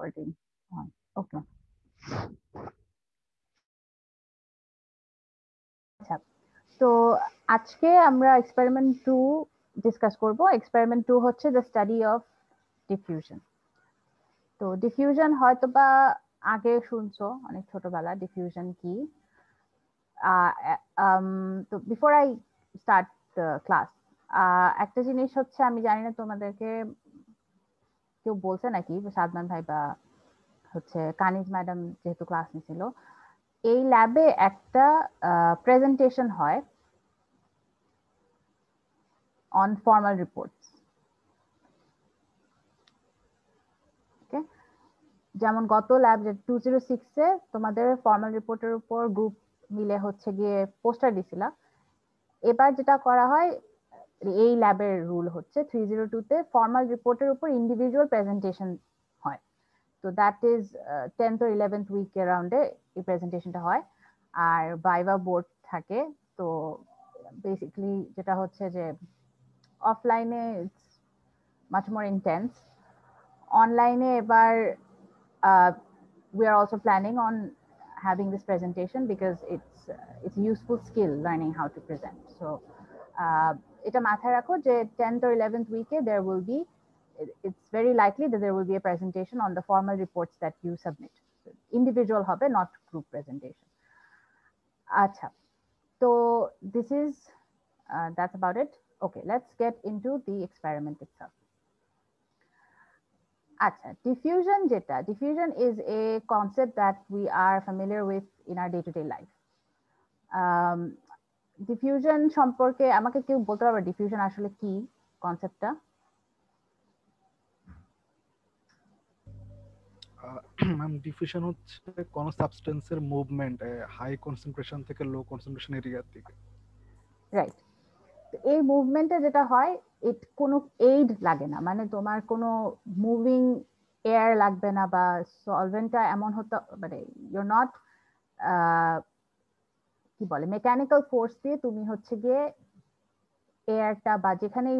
recording on. Okay. আচ্ছা, তো আজকে আমরা এক্সপেরিমেন্ট 2 ডিসকাস করব। এক্সপেরিমেন্ট 2 হচ্ছে দ্য স্টাডি অফ ডিফিউশন। তো ডিফিউশন হয়তোবা আগে শুনছো অনেক ছোটবেলা, ডিফিউশন কি। তো before I start the class, একটা জিনিস হচ্ছে, আমি জানি না তোমাদেরকে কেউ বলছে নাকি, সাদমান ভাই বা হচ্ছে কানিজ ম্যাডাম যেহেতু ক্লাস নিছিল, এই ল্যাবে একটা প্রেজেন্টেশন হয় অন ফর্মাল রিপোর্টস। ওকে, যেমন গত ল্যাব যে 206 এ তোমাদের ফর্মাল রিপোর্টের উপর গ্রুপ মিলে হচ্ছে গিয়ে পোস্টার দিছিল, এবার যেটা করা হয়, এই ল্যাবের রুল হচ্ছে 302 তে ফর্মাল রিপোর্টের উপর ইন্ডিভিজুয়াল প্রেজেন্টেশন হয়। তো that is 10th or 11th week অ্যারাউন্ডে এই প্রেজেন্টেশনটা হয়, আর ভাইভা বোর্ড থাকে। তো বেসিক্যালি যেটা হচ্ছে যে অফলাইনে ইটস মাচ মোর ইন্টেন্স, অনলাইনে এবার we are also planning on having this presentation because it's a useful skill learning how to present. So এটা মাথায় রাখো যে 10th or 11th week there will be, it's very likely that there will be a presentation on the formal reports that you submit. Individual হবে, not group presentation. আচ্ছা, তো this is that's about it. Okay, let's get into the experiment itself. আচ্ছা, diffusion যেটা, diffusion is a concept that we are familiar with in our day-to-day life. Diffusion সম্পর্কে আমাকে কেউ বলতে পারবে ডিফিউশন আসলে কি, কনসেপ্টটা? ম্যাম, ডিফিউশন হচ্ছে কোন সাবস্টেন্সের মুভমেন্ট হাই কনসেন্ট্রেশন থেকে লো কনসেন্ট্রেশন এরিয়ার দিকে। রাইট। এই মুভমেন্টে যেটা হয়, কোনো এইড লাগে না, মানে তোমার কোনো মুভিং এয়ার লাগবে না, বা সলভেন্টটা এমন হতো, মানে ইউর নট কি বলে মেকানিক্যাল ফোর্স দিয়ে তুমি হচ্ছে গিয়ে এয়ারটা বা যেখানে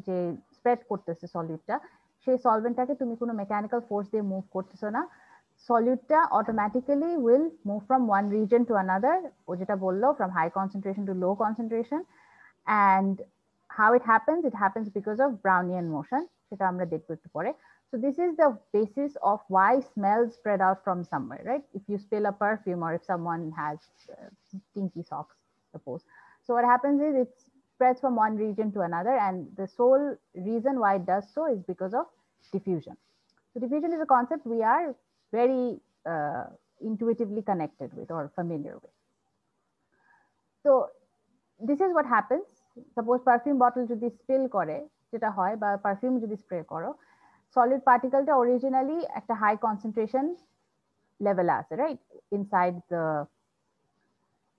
যে স্প্রেড করতেছে সলিউটটা, সেই সলভেন্টটাকে তুমি কোনো মেকানিক্যাল ফোর্স দিয়ে মুভ করতেছো না। সলিউটটা automatically will move from one region to another, ও যেটা বললো from high concentration to low concentration. and how it happens because of Brownian motion, সেটা আমরা দেখব একটু পরে। So this is the basis of why smells spread out from somewhere, right? If you spill a perfume, or if someone has stinky socks, suppose. So what happens is it spreads from one region to another, and the sole reason why it does so is because of diffusion. So diffusion is a concept we are very intuitively connected with or familiar with. So this is what happens. Suppose perfume bottle যদি spill করে, যেটা হয়, বা perfume যদি spray করো, solid পার্টিকেলটা originally একটা high concentration লেভেলে আছে, right? Inside the,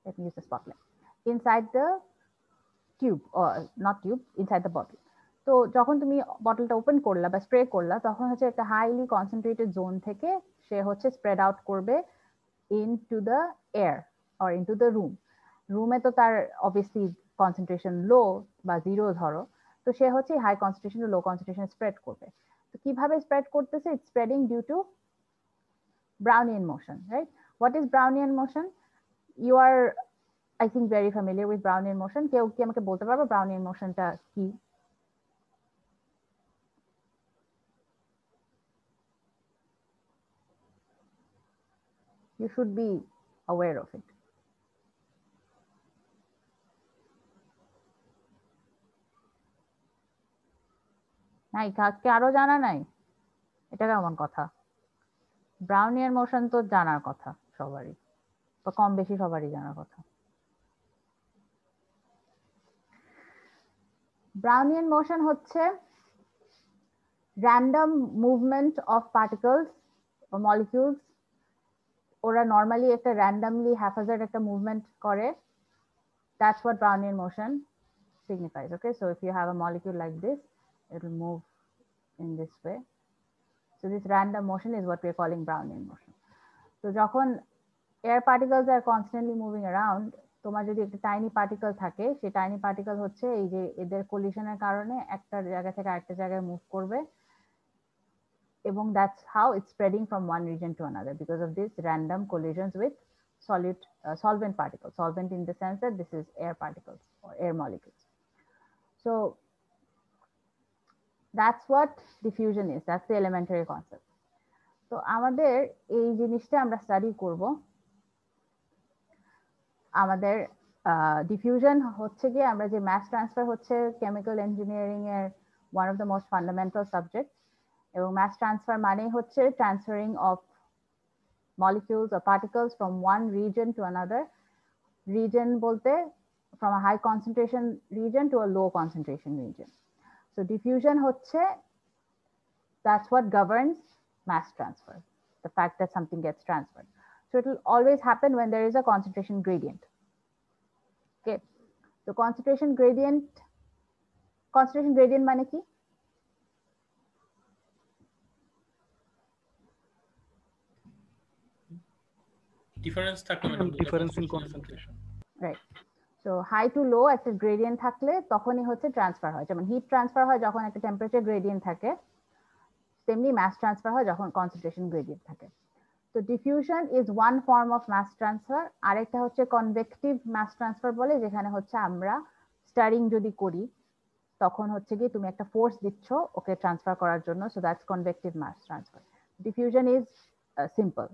let me use the spotlight, inside the tube, or not tube, inside the bottle. তো যখন তুমি বটলটা ওপেন করলা বা স্প্রে করলা, তখন হচ্ছে একটা হাইলি কনসেন্ট্রেটেড জোন থেকে সে হচ্ছে স্প্রেড আউট করবে into the air or into the room. রুমে তো তার অবভিয়াসলি কনসেন্ট্রেশন লো বা জিরো ধরো, তো সে হচ্ছে high concentration low concentration spread করবে। তো কিভাবে স্প্রেড করতেছে? It's spreading due to Brownian motion, right? What is Brownian motion? You are, I think, very familiar with Brownian motion. কেউ কি আমাকে বলতে পারবে Brownian motionটা কি? You should be aware of it. নাই, কাজকে আরো জানা নাই? এটা কেমন কথা? ব্রাউনিয়ান মোশন তো জানার কথা সবারই, বা কম বেশি সবারই জানার কথা। ব্রাউনিয়ান মোশন হচ্ছে র্যান্ডম মুভমেন্ট অফ পার্টিকলস বা মলিকিউলস। ওরা নর্মালি একটা র্যান্ডমলি হ্যাফাজার্ড একটা মুভমেন্ট করে। That's what Brownian motion signifies. Okay, so if you have a molecule like this, it will move in this way. So this random motion is what we are calling Brownian motion. So যখন air particles are constantly moving around, তোমার যদি একটা tiny particle থাকে, সেই tiny particle হচ্ছে এই যে এদের কোলিশনের কারণে একটা জায়গা থেকে আরেকটা জায়গায় মুভ করবে, এবং that's how it's spreading from one region to another because of this random collisions with solid solvent particles. Solvent in the sense that this is air particles or air molecules. So that's what diffusion is. That's the elementary concept. তো আমাদের এই জিনিসটা আমরা study করব। আমাদের diffusion হচ্ছে গিয়ে আমরা যে ম্যাস ট্রান্সফার হচ্ছে কেমিক্যাল ইঞ্জিনিয়ারিং এর one of the most fundamental subject, এবং ম্যাস ট্রান্সফার মানে হচ্ছে transferring of molecules or particles from one region to another. Region bolte from a high concentration region to a low concentration region. So diffusion hocche, that's what governs mass transfer, the fact that something gets transferred. So it will always happen when there is a concentration gradient. Okay, so concentration gradient মানে কি? Difference থাকলে difference in concentration, right. So high to low একটা gradient থাকলে তখনই হচ্ছে transfer হয়। যেমন heat transfer হয় যখন একটা টেম্পারেচার গ্রেডিয়েন্ট থাকে, তেমনি মাস ট্রান্সফার হয় যখন কনসেন্ট্রেশন গ্রেডিয়েন্ট থাকে। তো diffusion is one form of mass transfer. আরেকটা হচ্ছে কনভেকটিভ মাস ট্রান্সফার বলে, যেখানে হচ্ছে আমরা স্টারিং যদি করি তখন হচ্ছে কি তুমি একটা ফোর্স দিচ্ছ ওকে ট্রান্সফার করার জন্য, so that's convective mass transfer. Diffusion is simple,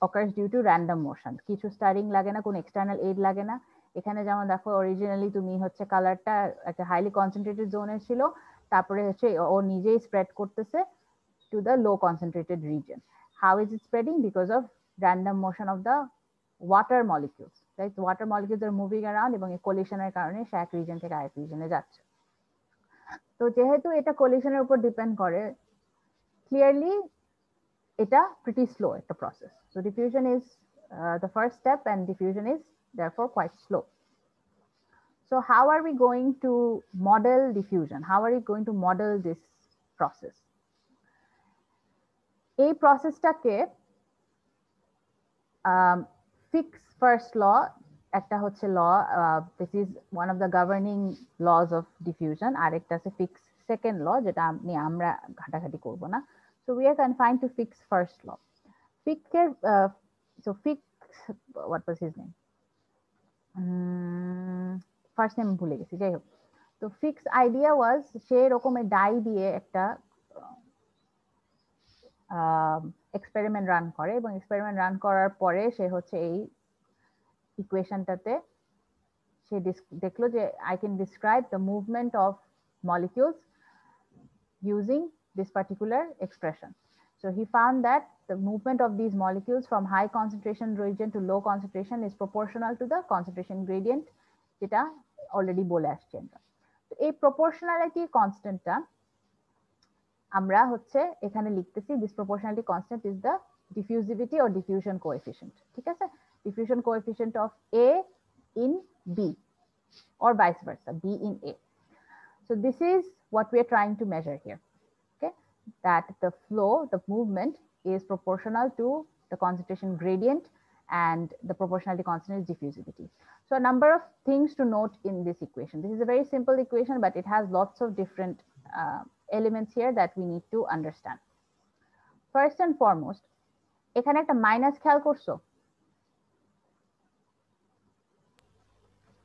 occurs due to random motion, কিছু স্টারিং লাগে না, কোনো এক্সটার্নাল এড লাগে না। এখানে যেমন দেখো অরিজিনালি তুমি হচ্ছে কালারটা একটা হাইলি কনসেন্ট্রেটেড জোনে ছিল, তারপরে হচ্ছে ও নিজেই স্প্রেড করতেছে to the low concentrated region. How is it spreading? Because of random motion of the water molecules, right? The water molecules are moving around এবং এই collisionের কারণে সে এক রিজন থেকে আরেক রিজনে যাচ্ছে। তো যেহেতু এটা collisionের উপর ডিপেন্ড করে, ক্লিয়ারলি এটা pretty slow একটা process. So diffusion is the first step, and diffusion is therefore quite slow. So how are we going to model diffusion? How are we going to model this process? এই প্রসেসটাকে fix first law একটা হচ্ছে law, this is one of the governing laws of diffusion, আরেকটা আছে fix second law, যেটা আমরা ঘাটাঘাটি করব না। So we are confined to Fick's first law. ফিক্সের so Fick's what was his name, first name ভুলে গেছি, যাই হোক। তো ফিক্স আইডিয়া ওয়াজ সে এরকমের ডাই দিয়ে একটা এক্সপেরিমেন্ট রান করে, এবং এক্সপেরিমেন্ট রান করার পরে সে হচ্ছে এই ইকুয়েশনটাতে সে দেখলো যে I can describe the movement of molecules using this particular expression. So he found that the movement of these molecules from high concentration region to low concentration is proportional to the concentration gradient, যেটা already বলে আসছি আমরা। তো এই proportionality কনস্ট্যান্টটা আমরা হচ্ছে এখানে লিখতেছি, this proportionality constant is the diffusivity or diffusion coefficient, ঠিক আছে? Diffusion coefficient of A in B or vice versa, b in a. So this is what we are trying to measure here, okay? That the flow, the movement is proportional to the concentration gradient, and the proportionality constant is diffusivity. So a number of things to note in this equation. This is a very simple equation, but it has lots of different elements here that we need to understand. First and foremost, এখানে একটা minus খেয়াল করছো?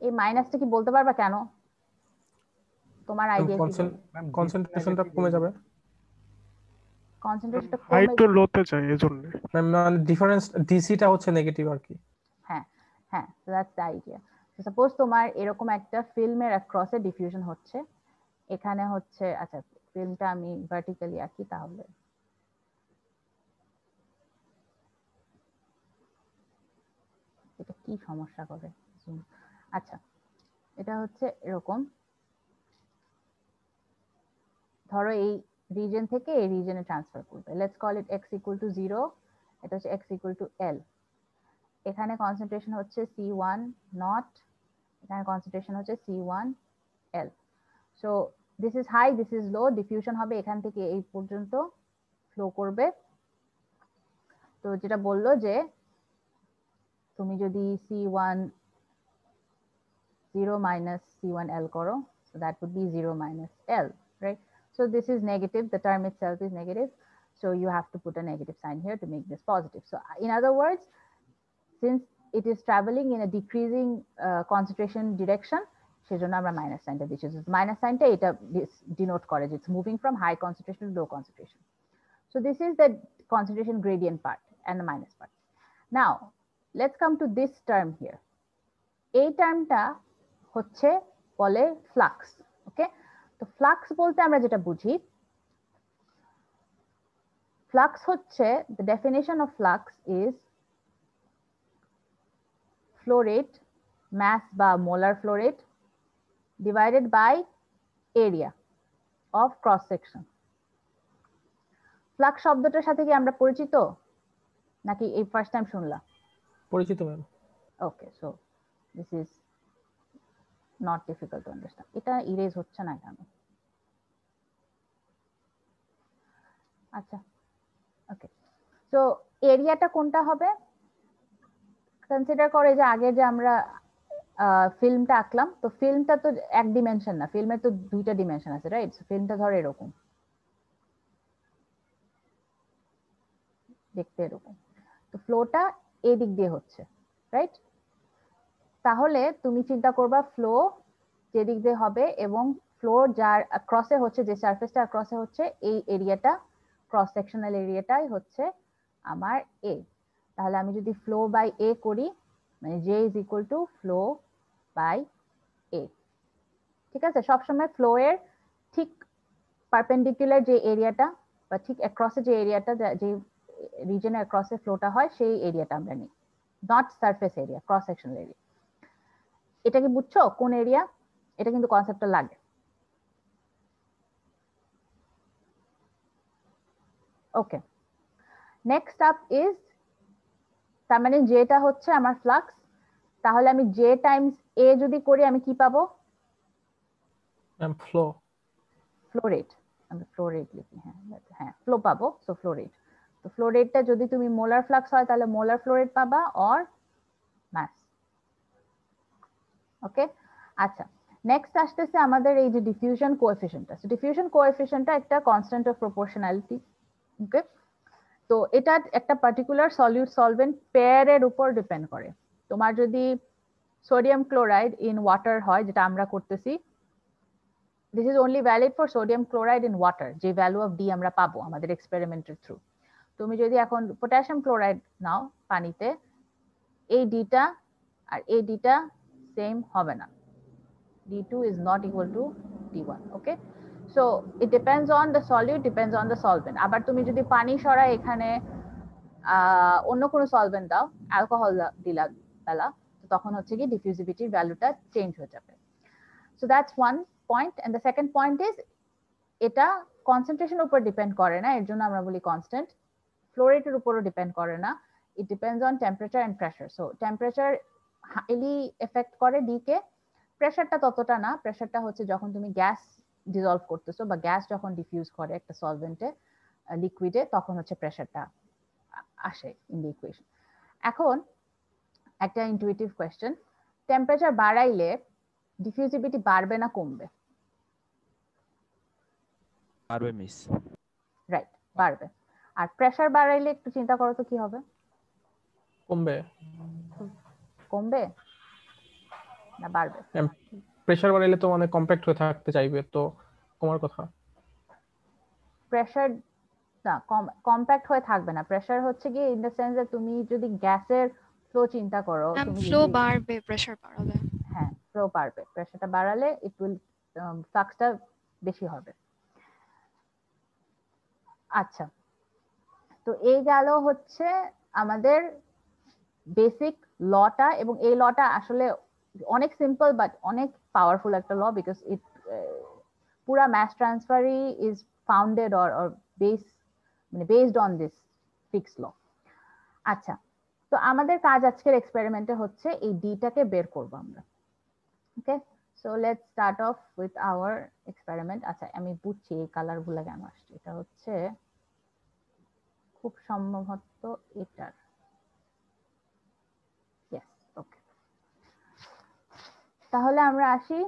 এই মাইনাসটা কি বলতে পারবা কেন? তোমার আইডিয়া কি? কনসেন্ট্রেশনটা কমে যাবে, কনসেন্ট্রেশনটা হাই কমে তো লোতে যায় এজন্য, মানে ডিফারেন্স ডিসিটা হচ্ছে নেগেটিভ আর কি। হ্যাঁ হ্যাঁ, দ্যাটস দ্য আইডিয়া। সাপোজ তোমার এরকম একটা ফিল্মের অ্যাক্রসে ডিফিউশন হচ্ছে, এখানে হচ্ছে, আচ্ছা ফিল্মটা আমি ভার্টিক্যালি আঁকি তাহলে, এটা কি সমস্যা করে? আচ্ছা এটা হচ্ছে এরকম, ধরো এই রিজন থেকে এই রিজনে ট্রান্সফার করবে, let's call it x equal to 0, এটা হচ্ছে x ইকুয়াল টু l। এখানে কনসেন্ট্রেশন হচ্ছে C1 নট, এখানে কনসেন্ট্রেশন হচ্ছে C1 L। So this is high, this is low, diffusion হবে এখান থেকে এই পর্যন্ত ফ্লো করবে। তো যেটা বললো যে তুমি যদি C1 0 minus C1 L করো, so that would be 0 minus L, right? So this is negative, the term itself is negative. So you have to put a negative sign here to make this positive. So in other words, since it is traveling in a decreasing concentration direction, সেজন্য আমরা minus সাইনটা দিচ্ছি। Minus সাইনটা এটা denote করে যে it's moving from high concentration to low concentration. So this is the concentration gradient part and the minus part. Now let's come to this term here. এই টার্মটা হচ্ছে বলে flux. ওকে, তো ফ্লাক্স বলতে আমরা যেটা বুঝি, ফ্লাক্স হচ্ছে the definition of flux is flow rate, mass বা molar flow rate divided by area of cross section. Flux শব্দটার সাথে কি আমরা পরিচিত নাকি এই ফার্স্ট টাইম শুনলাম? পরিচিত ma'am. Okay, so this is not difficult to understand. এটা ইরেজ হচ্ছে না কেন? আচ্ছা, ওকে, সো এরিয়াটা কোনটা হবে? কনসিডার করে যে আগে যে আমরা ফিল্মটা আঁকলাম, তো ফিল্মটা তো এক ডিমেনশন না, ফিল্মের তো দুইটা ডিমেনশন আছে, রাইট? ফিল্মটা ধর এরকম দেখতে, এরকম। তো ফ্লোটা এই দিক দিয়ে হচ্ছে, রাইট? তাহলে তুমি চিন্তা করবা ফ্লো যে দিক দিয়ে হবে এবং ফ্লো যার ক্রসে হচ্ছে, যে সারফেসটা ক্রসে হচ্ছে, এই এরিয়াটা, ক্রস সেকশনাল এরিয়াটাই হচ্ছে আমার এ। তাহলে আমি যদি ফ্লো বাই এ করি, মানে J is equal to flow by A. ঠিক আছে, সবসময় ফ্লো এর ঠিক পারপেন্ডিকুলার যে এরিয়াটা বা ঠিক অ্যাক্রসে যে এরিয়াটা, যে রিজনে অ্যাক্রসে ফ্লোটা হয়, সেই এরিয়াটা আমরা নিই, not surface area, cross sectional area. এটা কি বুঝছো কোন এরিয়া? এটা কিন্তু কনসেপ্টটা লাগে। ওকে, নেক্সট আপ ইজ, তার মানে যেটা হচ্ছে আমার ফ্লাক্স, তাহলে আমি জে টাইমস এ যদি করি আমি কি পাবো? Flow, flow rate. আমি ফ্লো রেট লিখি, হ্যাঁ হ্যাঁ, ফ্লো পাবো। সো ফ্লো রেট, তো ফ্লো রেটটা যদি তুমি মোলার ফ্লাক্স হয় তাহলে মোলার ফ্লো রেট পাবা অর মাস। ওকে, আচ্ছা, নেক্সট আসতেছে আমাদের এই যে ডিফিউশন কোএফিশিয়েন্টটা। সো ডিফিউশন কোএফিশিয়েন্টটা একটা কনস্ট্যান্ট অফ প্রপোর্শনালিটি। ওকে, তো এটা একটা পার্টিকুলার সলিউট সলভেন্ট পেয়ারের উপর ডিপেন্ড করে। তোমার যদি সোডিয়াম ক্লোরাইড ইন ওয়াটার হয়, যেটা আমরা করতেছি, this is only valid for sodium chloride in water, যে ভ্যালু অফ ডি আমরা পাবো আমাদের এক্সপেরিমেন্টের থ্রু। তুমি যদি এখন পটাশিয়াম ক্লোরাইড নাও পানিতে, এই ডিটা আর এই ডিটা সেম হবে না, D2 is not equal to D1. Okay, so it depends on the solute, depends on the solvent. আবার তুমি যদি পানি সরাই এখানে অন্য কোনো সলভেন্ট দাও, অ্যালকোহল দিলা বেলা, তো তখন হচ্ছে কি ডিফিউজিভিটির ভ্যালুটা চেঞ্জ হয়ে যাবে। So that's one point. And the second point is, এটা কনসেন্ট্রেশনের উপর ডিপেন্ড করে না, এর জন্য আমরা বলি কনস্ট্যান্ট। ফ্লো রেটের উপরও ডিপেন্ড করে না, it depends on temperature and pressure. So temperature highly affect করে ডি কে, প্রেসারটা ততটা না। প্রেসারটা হচ্ছে যখন তুমি গ্যাস ডিসলভ করতেছো বা গ্যাস যখন ডিফিউজ করে একটা সলভেন্টে, লিকুইডে, তখন হচ্ছে প্রেসারটা আসে ইন দ্য ইকুয়েশন। এখন একটা ইনটুইটিভ কোয়েশ্চেন, টেম্পারেচার বাড়াইলে ডিফিউজিভিটি বাড়বে না কমবে? বাড়বে মিস। রাইট, বাড়বে। আর প্রেসার বাড়াইলে একটু চিন্তা করো তো কি হবে? কমবে। কমবে না বাড়বে? প্রেসার বাড়াইলে তো মানে কম্প্যাক্ট হয়ে থাকতে চাইবে, তো কমার কথা। প্রেসার না, কম্প্যাক্ট হয়ে থাকবে না। প্রেসার হচ্ছে কি ইন দ্য সেন্স যে তুমি যদি গ্যাসের ফ্লো চিন্তা করো, তুমি ফ্লো বাড়বে, প্রেসার বাড়ালে। হ্যাঁ, ফ্লো বাড়বে, প্রেসারটা বাড়ালে ইট উইল ফ্লাক্সটা বেশি হবে। আচ্ছা, তো এই গেল হচ্ছে আমাদের বেসিক লটা, এবং এই লটা আসলে অনেক সিম্পল বাট অনেক পাওয়ারফুল একটা ল, বিকজ ইট পুরা ম্যাস ট্রান্সফারই is founded or based on this Fick's law. আচ্ছা, তো আমাদের কাজ আজকের এক্সপেরিমেন্টে হচ্ছে এই ডিটাকে বের করব আমরা। Okay, so let's start off with our experiment. আচ্ছা, আমি বুঝছি এই কালারগুলো কেন আসছে, এটা হচ্ছে খুব সম্ভবত এটার। ইয়েস, ওকে, তাহলে আমরা আসি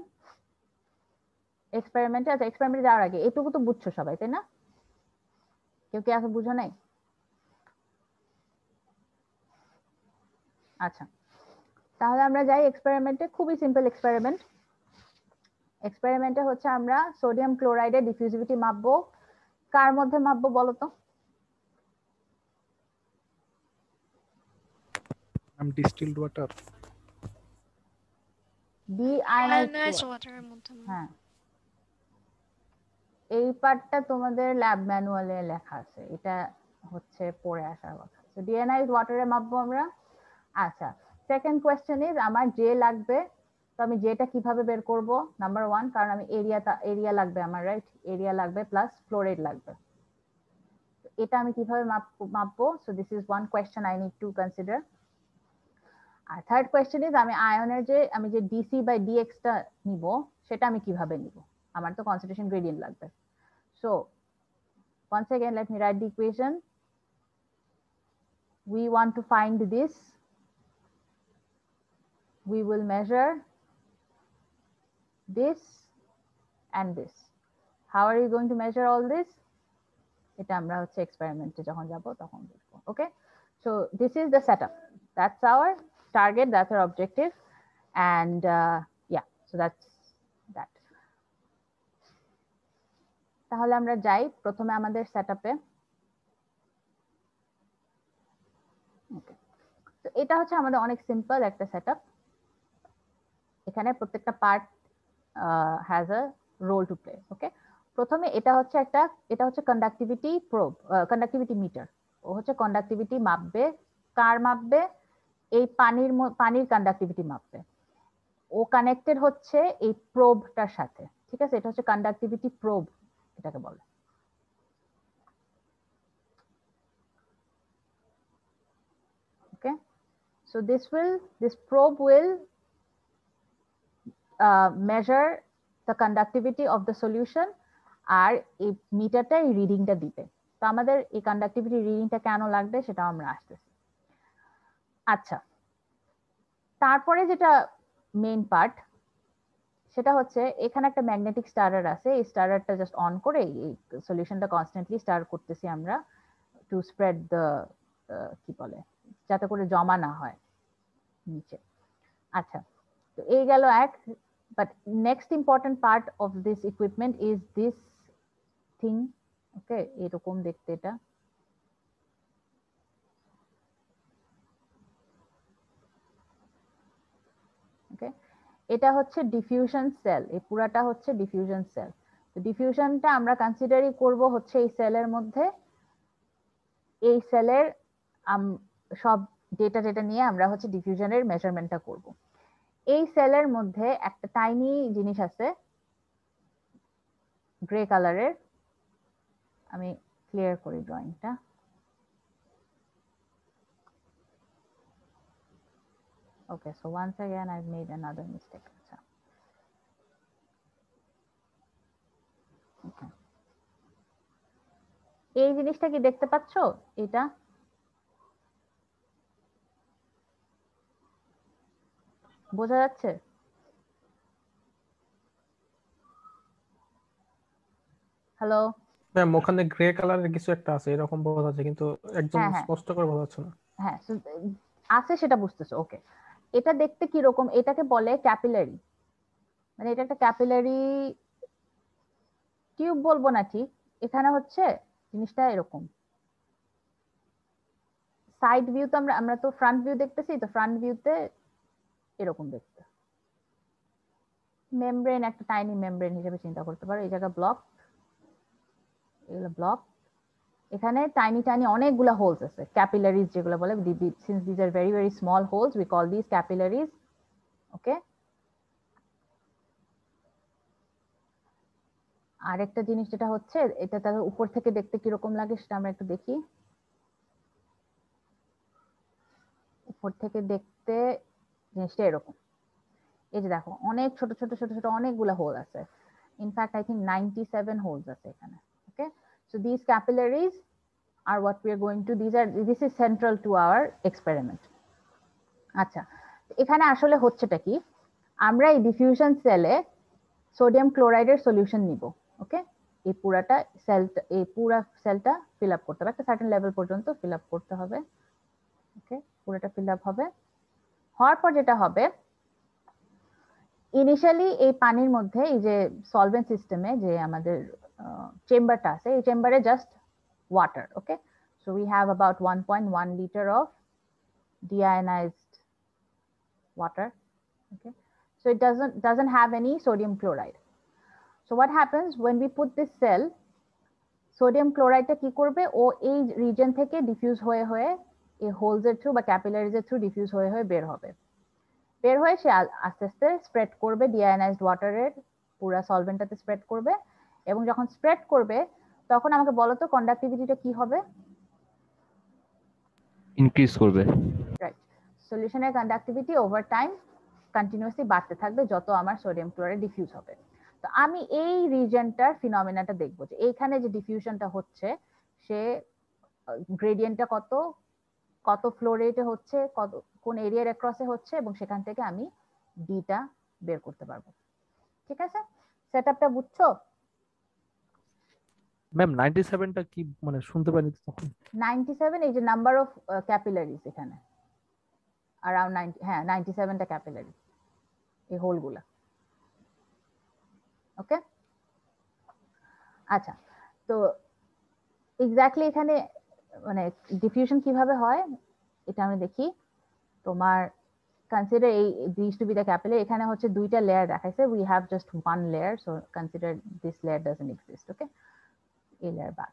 এক্সপেরিমেন্টে। আচ্ছা, এক্সপেরিমেন্টে যাওয়ার আগে এটুকু তো বুঝছো সবাই, তাই না? কেউ কি আছে বুঝো নাই? আচ্ছা, তাহলে আমরা যাই এক্সপেরিমেন্টে। খুবই সিম্পল এক্সপেরিমেন্ট। এক্সপেরিমেন্টে হচ্ছে আমরা সোডিয়াম ক্লোরাইডের ডিফিউজিভিটি মাপবো। কার মধ্যে মাপবো বলো তো? Distilled water. আয়নাইজড ওয়াটারের মধ্যে না। হ্যাঁ, এই পার্টটা তোমাদের ল্যাব ম্যানুয়ালে লেখা আছে, এটা হচ্ছে পড়ে আসার কথা। তো ডিআইনাইজড ওয়াটারে মাপবো আমরা। আচ্ছা, সেকেন্ড কোয়েশ্চেন ইজ আমার জে লাগবে। তো আমি জেটা কিভাবে বের করব? নাম্বার 1, কারণ আমি এরিয়া লাগবে আমার, রাইট? এরিয়া লাগবে প্লাস ফ্লোরাইড লাগবে। এটা আমি কিভাবে মাপবো? So this is one question I need to consider. আর থার্ড কোয়েশ্চেন ইজ আমি যে ডিসি বাই ডিএক্স টা নিব, সেটা আমি কিভাবে নিব? আমার তো কনসেন্ট্রেশন গ্রেডিয়েন্ট লাগবে। So once again let me write the equation. We want to find this. We will measure this and this. How are you going to measure all this? এটা আমরা হচ্ছে এক্সপেরিমেন্টে যখন যাব তখন দেখব। Okay, so this is the setup. That's our target, that's our objective, and so that's that. তাহলে আমরা যাই প্রথমে আমাদের সেটআপে। ওকে, তো এটা হচ্ছে আমাদের অনেক সিম্পল একটা সেটআপ। এখানে প্রত্যেকটা part has a role to play. Okay, প্রথমে এটা হচ্ছে কন্ডাক্টিভিটি প্রোব, কন্ডাক্টিভিটি মিটার। ও হচ্ছে কন্ডাক্টিভিটি মাপবে। কার মাপবে? এই পানির কন্ডাক্টিভিটি মাপবে। ও কানেক্টেড হচ্ছে এই প্রোবটার সাথে, ঠিক আছে? এটা হচ্ছে কন্ডাক্টিভিটি প্রোব এটাকে বলে। ওকে, so this probe will measure the conductivity of the solution, আর এই মিটারটা এই রিডিংটা দিবে। তো আমাদের এই কন্ডাক্টিভিটি রিডিংটা কেন লাগবে সেটা আমরা আসতেছি। আচ্ছা, তারপরে যেটা মেইন পার্ট, সেটা হচ্ছে এখানে একটা ম্যাগনেটিক স্টারার আছে। এই স্টারারটা জাস্ট অন করে এই সলিউশনটা কনস্ট্যান্টলি স্টার করতেছি আমরা, টু স্প্রেড দ্য কি বলে, যাতে করে জমা না হয় নিচে। আচ্ছা, তো এই গেল এক। But next important part of this equipment is this thing. Okay, এরকম দেখতে এটা। ওকে, এটা হচ্ছে ডিফিউশন সেল। এই পুরাটা হচ্ছে ডিফিউশন সেল। তো ডিফিউশনটা আমরা কনসিডারই করব হচ্ছে এই সেলের মধ্যে। এই সেলের সব ডেটা নিয়ে আমরা হচ্ছে ডিফিউশনের মেজারমেন্টটা করব। এই সেলের মধ্যে একটা টাইনি জিনিস আছে গ্রে কালারের। আমি ক্লিয়ার করি ড্রয়িংটা। Okay, so once again I've made another mistake. Okay. এই জিনিসটা কি দেখতে পাচ্ছো? এটা বোঝা যাচ্ছে? হ্যালো? ম্যাম, ওখানে গ্রে কালারের কিছু একটা আছে এরকম বোঝা যাচ্ছে, কিন্তু একদম হ্যাঁ, হ্যাঁ। স্পষ্ট করে বোঝা যাচ্ছে না। হ্যাঁ, আছে সেটা বুঝতেছো। ওকে, এটা দেখতে কি রকম? এটাকে বলে ক্যাপিলারি। মানে এটা একটা ক্যাপিলারি টিউব বলবো না ঠিক। এখানে হচ্ছে জিনিসটা এরকম। সাইড ভিউ তো আমরা তো ফ্রন্ট ভিউ দেখতেছি, তো ফ্রন্ট ভিউতে এরকম দেখতে। মেমব্রেন, একটা টাইনি মেমব্রেন হিসেবে চিন্তা করতে পারো। এই জায়গা ব্লক, এগুলো ব্লক। এখানে টাইনি অনেকগুলো হোলস আছে, ক্যাপিলারিজ যেগুলো বলে। Since this are very very small holes, we call this capillaries. Okay, আরেকটা জিনিস যেটা হচ্ছে, এটা তার উপর থেকে দেখতে কিরকম লাগে সেটা আমরা একটু দেখি। উপর থেকে দেখতে জিনিসটা এরকম। এই যে দেখো, অনেক ছোট ছোট ছোট ছোট অনেকগুলো হোল আছে। ইনফ্যাক্ট আই থিঙ্ক 97 হোলস আছে এখানে। Okay, so this capillaries are what we are going to, this is central to our experiment. আচ্ছা, এখানে আসলে হচ্ছেটা কি, আমরা এই ডিফিউশন সেলে সোডিয়াম ক্লোরাইডের সলিউশন নিব। ওকে, এই পুরা সেলটা ফিল আপ করতে হবে, একটা সার্টেন লেভেল পর্যন্ত ফিল আপ করতে হবে। ওকে, পুরোটা ফিল আপ হবে। হওয়ার পর যেটা হবে, ইনিশিয়ালি এই পানির মধ্যে এই যে সলভেন্ট সিস্টেমে যে আমাদের চেম্বারটা আছে, এই চেম্বারে just water. Okay, so we have about 1.1 litre of deionized water. Okay, so it doesn't have any sodium chloride. So what happens when we put this cell, sodium ক্লোরাইডটা কি করবে, ও এই রিজন থেকে ডিফিউজ হয়ে হয়ে এই হোলস এর through বা ক্যাপিলারিজ এর থ্রু ডিফিউজ হয়ে হয়ে বের হবে। বের হয়ে সে আস্তে আস্তে স্প্রেড করবে ডিআয়োনাইজড ওয়াটারের পুরো সলভেন্টটাতে স্প্রেড করবে, এবং যখন স্প্রেড করবে তখন আমাকে বলো তো কন্ডাক্টিভিটিটা কি হবে? ইনক্রিজ করবে। রাইট, সলিউশনের কন্ডাক্টিভিটি ওভার টাইম কন্টিনিউয়াসলি বাড়তে থাকবে যত আমার সোডিয়াম ক্লোরাইড ডিফিউজ হবে। তো আমি এই রিজনটার ফিনোমেনাটা দেখবো যে এইখানে যে ডিফিউশনটা হচ্ছে সে গ্রেডিয়েন্টটা কত কত ফ্লো রেটে হচ্ছে, কত কোন এরিয়ার অ্যাক্রসে হচ্ছে, এবং সেখান থেকে আমি ডিটা বের করতে পারবো। ঠিক আছে, সেটআপটা বুঝছো? ম্যাম 97টা কি মানে শুনতে পাইনি তো তখন। 97 এই যে নাম্বার অফ ক্যাপিলারিজ এখানে अराउंड 90, হ্যাঁ 97টা ক্যাপিলারি এই হোলগুলা। ওকে, আচ্ছা, তো এক্স্যাক্টলি এখানে মানে ডিফিউশন কিভাবে হয় এটা আমি দেখি। তোমার কনসিডার এই this to be the capillary, এখানে হচ্ছে দুইটা লেয়ার দেখাইছে, we have just one layer, so consider this layer doesn't exist. Okay, এই লেয়ার বাদ।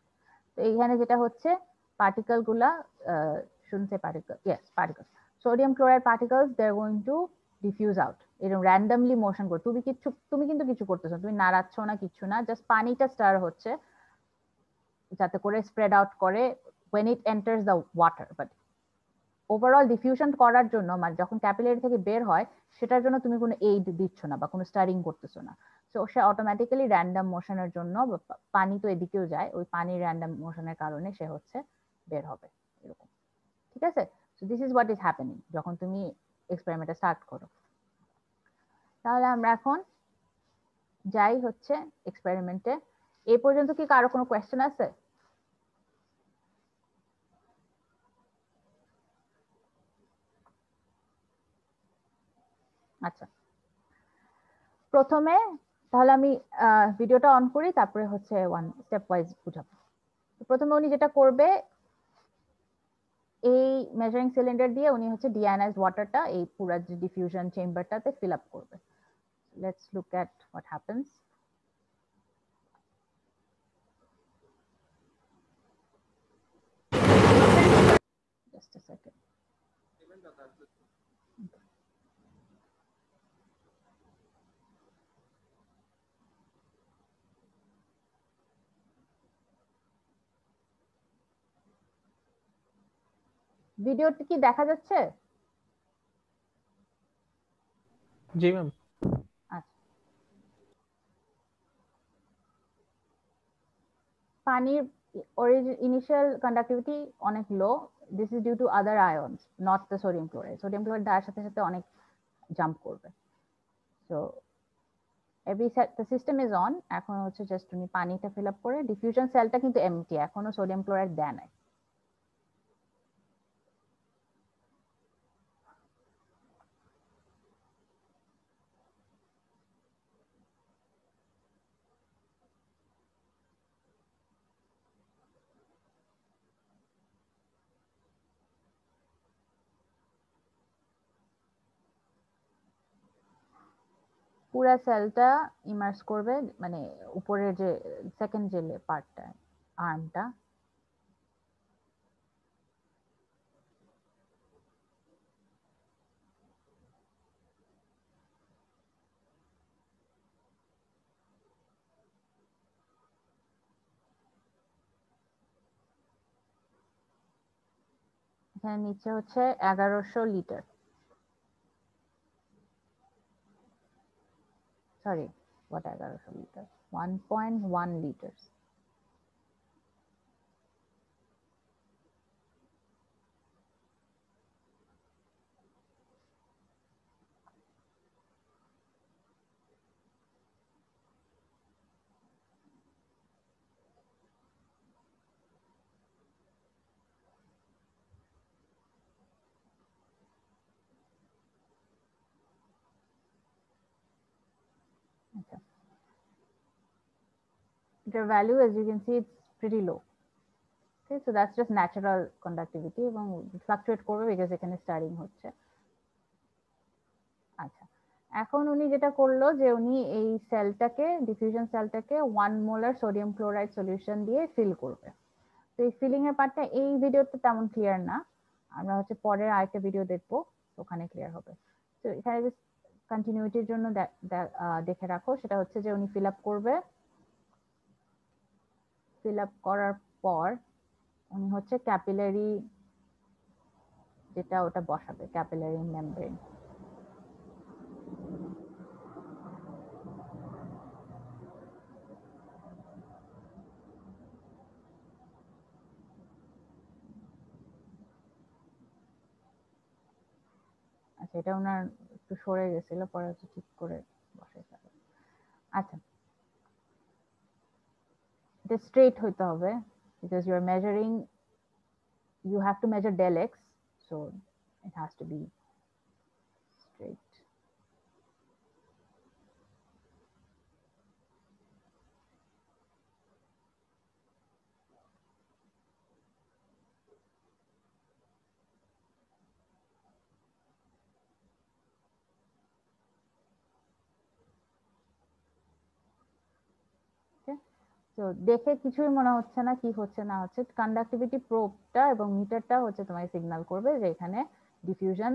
তো এইখানে যেটা হচ্ছে পার্টিকেল গুলা, শুনছে particle, yes particle, sodium chloride particles, they are going to diffuse out এরকম র্যান্ডমলি মোশন করে। তুমি কিন্তু কিছু করতেছো, তুমি নাড়াচ্ছ না, কিছু না, জাস্ট পানিটা স্টার হচ্ছে যাতে করে স্প্রেড আউট করে when it enters the water, but overall diffusion করার জন্য মানে যখন ক্যাপিলারি থেকে বের হয় সেটার জন্য তুমি কোনো এইড দিচ্ছ না বা কোনো স্টারিং করতেছো না। সো সে অটোমেটিক্যালি র্যান্ডম মোশনের জন্য, পানি তো এদিকেও যায়, ওই পানির র্যান্ডম মোশনের কারণে সে হচ্ছে বের হবে এরকম। ঠিক আছে, so this is what is happening যখন তুমি এক্সপেরিমেন্টটা স্টার্ট করো। তাহলে আমরা এখন যাই হচ্ছে এক্সপেরিমেন্টে। এই পর্যন্ত কি কারো কোনো কোয়েশ্চেন আছে? আচ্ছা, প্রথমে তাহলে আমি ভিডিওটা অন করি, তারপরে হচ্ছে ওয়ান স্টেপ ওয়াইজ বুঝাবো। প্রথমে উনি যেটা করবে, এই মেজারিং সিলিন্ডার দিয়ে উনি হচ্ছে ডিআয়োনাইজড ওয়াটারটা এই পুরো যে ডিফিউশন চেম্বারটাতে ফিল আপ করবে। Let's look at what happens. Just a second. ভিডিওটি কি দেখা যাচ্ছে? জি ম্যাম। আচ্ছা, পানির ইনিশিয়াল কন্ডাক্টিভিটি অনেক low, this is due to other ions, not the sodium chloride. Sodium chloride দেওয়ার সাথে সাথে অনেক জাম্প করবে। So the system is on, এখন হচ্ছে জাস্ট তুমি পানিটা ফিল আপ করে, ডিফিউশন সেলটা কিন্তু এমটি, এখনো সোডিয়াম ক্লোরাইড দেয় নাই। পুরা সেলটা ইমার্স করবে, মানে উপরের যে সেকেন্ড যে পার্টটা, আর্মটা, এখানে নিচে হচ্ছে 1100 litre, sorry what 1100 litre, 1.1 litre. আচ্ছা, এটার value as you can see it's pretty low. Okay, so that's just natural conductivity এবং fluctuate করবে because এখানে স্টারিং হচ্ছে। আচ্ছা, এখন উনি যেটা করলো যে উনি এই সেলটাকে, ডিফিউশন সেলটাকে 1 মোলার সোডিয়াম ক্লোরাইড সলিউশন দিয়ে ফিল করবে। তো এই ফিলিং এর পার্টটা এই ভিডিওতে তেমন ক্লিয়ার না, আমরা হচ্ছে পরের আরেকটা ভিডিও দেখবো, ওখানে ক্লিয়ার হবে। তো এখানে জাস্ট কন্টিনিউটির জন্য দেখে রাখো, সেটা হচ্ছে যে উনি ফিল আপ করবে, ফিল আপ করার পর উনি হচ্ছে ক্যাপিলারি যেটা ওটা বসাবে, ক্যাপিলারি মেমব্রেন। আচ্ছা, এটা ওনার একটু সরে গেছিল, পরে হচ্ছে ঠিক করে বসাইতে হবে। আচ্ছা, এটা স্ট্রেট হইতে হবে because you are measuring, you have to measure del x, so it has to be straight. তো দেখে কিছুই মনে হচ্ছে না কি হচ্ছে না হচ্ছে, কন্ডাক্টিভিটি প্রোবটা এবং মিটারটা হচ্ছে তোমায় সিগন্যাল করবে যে এখানে ডিফিউশন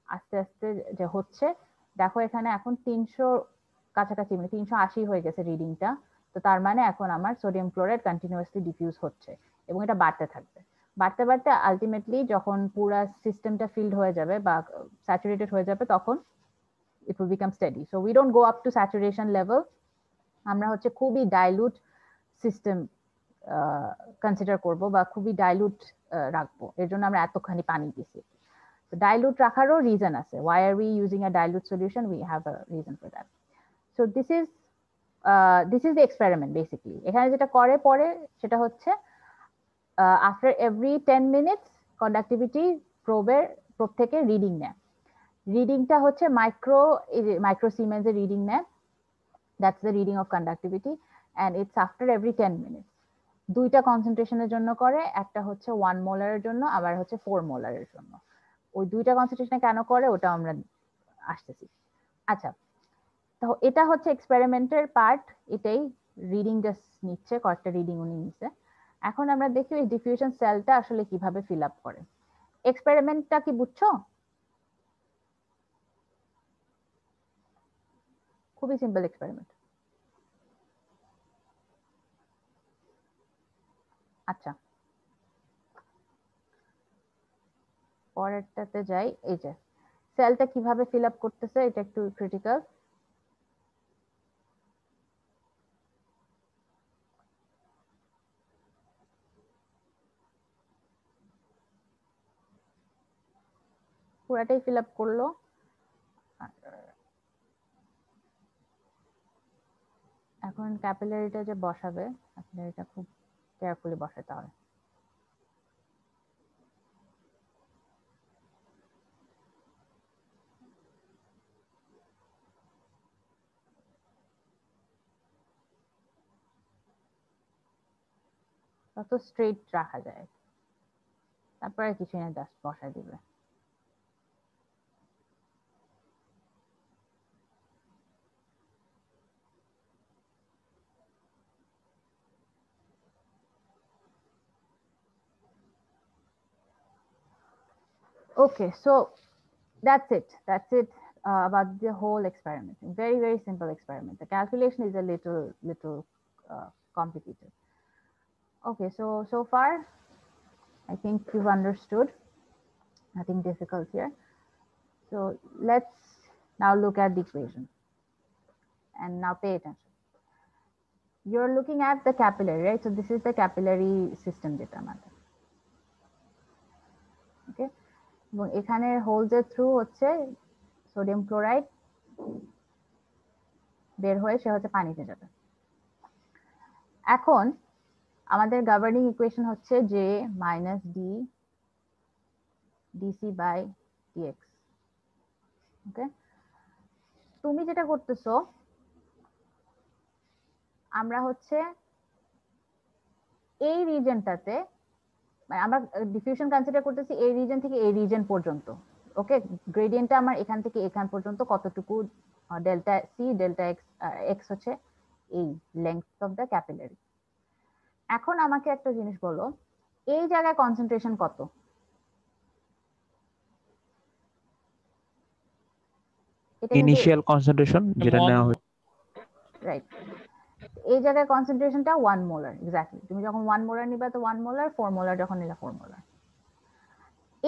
আস্তে আস্তে যে হচ্ছে। দেখো এখানে এখন 300 কাছাকাছি, মানে 380 হয়ে গেছে রিডিংটা। তো তার মানে এখন আমার সোডিয়াম ক্লোরাইড কন্টিনিউয়াসলি ডিফিউজ হচ্ছে এবং এটা বাড়তে থাকবে। বাড়তে বাড়তে আলটিমেটলি যখন পুরো সিস্টেমটা ফিল্ড হয়ে যাবে বা স্যাচুরেটেড হয়ে যাবে, তখন it will become steady. So we don't go up to saturation level. আমরা হচ্ছে খুবই ডাইলুট সিস্টেম কনসিডার করব বা খুবই ডাইলুট রাখবো, এর জন্য আমরা এতখানি পানি দিছি। তো ডাইলুট রাখারও রিজন আছে, why are we using a dilute solution, we have a reason for that. So this is the experiment basically. এখানে যেটা করে পরে সেটা হচ্ছে after every 10 minutes conductivity probe থেকে রিডিং নেয়। রিডিংটা হচ্ছে মাইক্রো সিমেন্সের রিডিং নেয়, that's the reading of conductivity, and it's after every 10 minutes. দুইটা কনসেন্ট্রেশনের জন্য করে, একটা হচ্ছে 1 মোলারের জন্য, আবার হচ্ছে 4 মোলারের জন্য। ওই দুইটা কনসেন্ট্রেশনে কেন করে ওটা আমরা আসতেছি। আচ্ছা, তো এটা হচ্ছে এক্সপেরিমেন্টের পার্ট, এটাই রিডিং জাস্ট নিচ্ছে, কয়েকটা রিডিং উনি নিচ্ছে। এখন আমরা দেখি এই ডিফিউশন সেলটা আসলে কিভাবে ফিল আপ করে। এক্সপেরিমেন্টটা কি বুঝছো? খুবই সিম্পল এক্সপেরিমেন্ট। আচ্ছা, পরেরটাতে যাই। এই যে সেলটা কিভাবে ফিল আপ করতেছে, এটা একটু ক্রিটিক্যাল। পুরাটাই ফিল আপ করলো। এখন ক্যাপিলারিটা যে বসাবে, ক্যাপিলারিটা খুব কেয়ারফুলি বসাতে হবে। তত স্ট্রেট রাখা যায়, তারপরে কিছু না, জাস্ট বসাই দিবে। Okay, so that's it about the whole experiment. Very, very simple experiment. The calculation is a little complicated. Okay, so far I think you've understood, nothing difficult here. So let's now look at the equation, and now pay attention. You're looking at the capillary, right? So this is the capillary system যেটা আমাদের, okay? এবং এখানে holes এর through হচ্ছে sodium chloride বের হয়ে সে হচ্ছে পানিতে যাবে। এখন আমাদের গভর্নিং ইকুয়েশন হচ্ছে যে minus D DC by DX. Okay, তুমি যেটা করতেছো আমরা হচ্ছে এই রিজনটাতে, মানে আমরা ডিফিউশন কনসিডার করতেছি এই রিজন থেকে এই রিজন পর্যন্ত। ওকে, গ্রেডিয়েন্টটা আমার এখান থেকে এখান পর্যন্ত কতটুকু delta C delta X, X হচ্ছে এই লেংথ অফ দ্য ক্যাপিলারি। এখন আমাকে একটা জিনিস বলো, এই জায়গায় কনসেন্ট্রেশন কত? ইনিশিয়াল কনসেন্ট্রেশন যেটা নেওয়া হয়, রাইট, এই জায়গায় কনসেন্ট্রেশনটা 1 মোলার এক্স্যাক্টলি। তুমি যখন 1 মোলার নিবা তো 1 মোলার, 4 মোলার যখন নিলে 4 মোলার।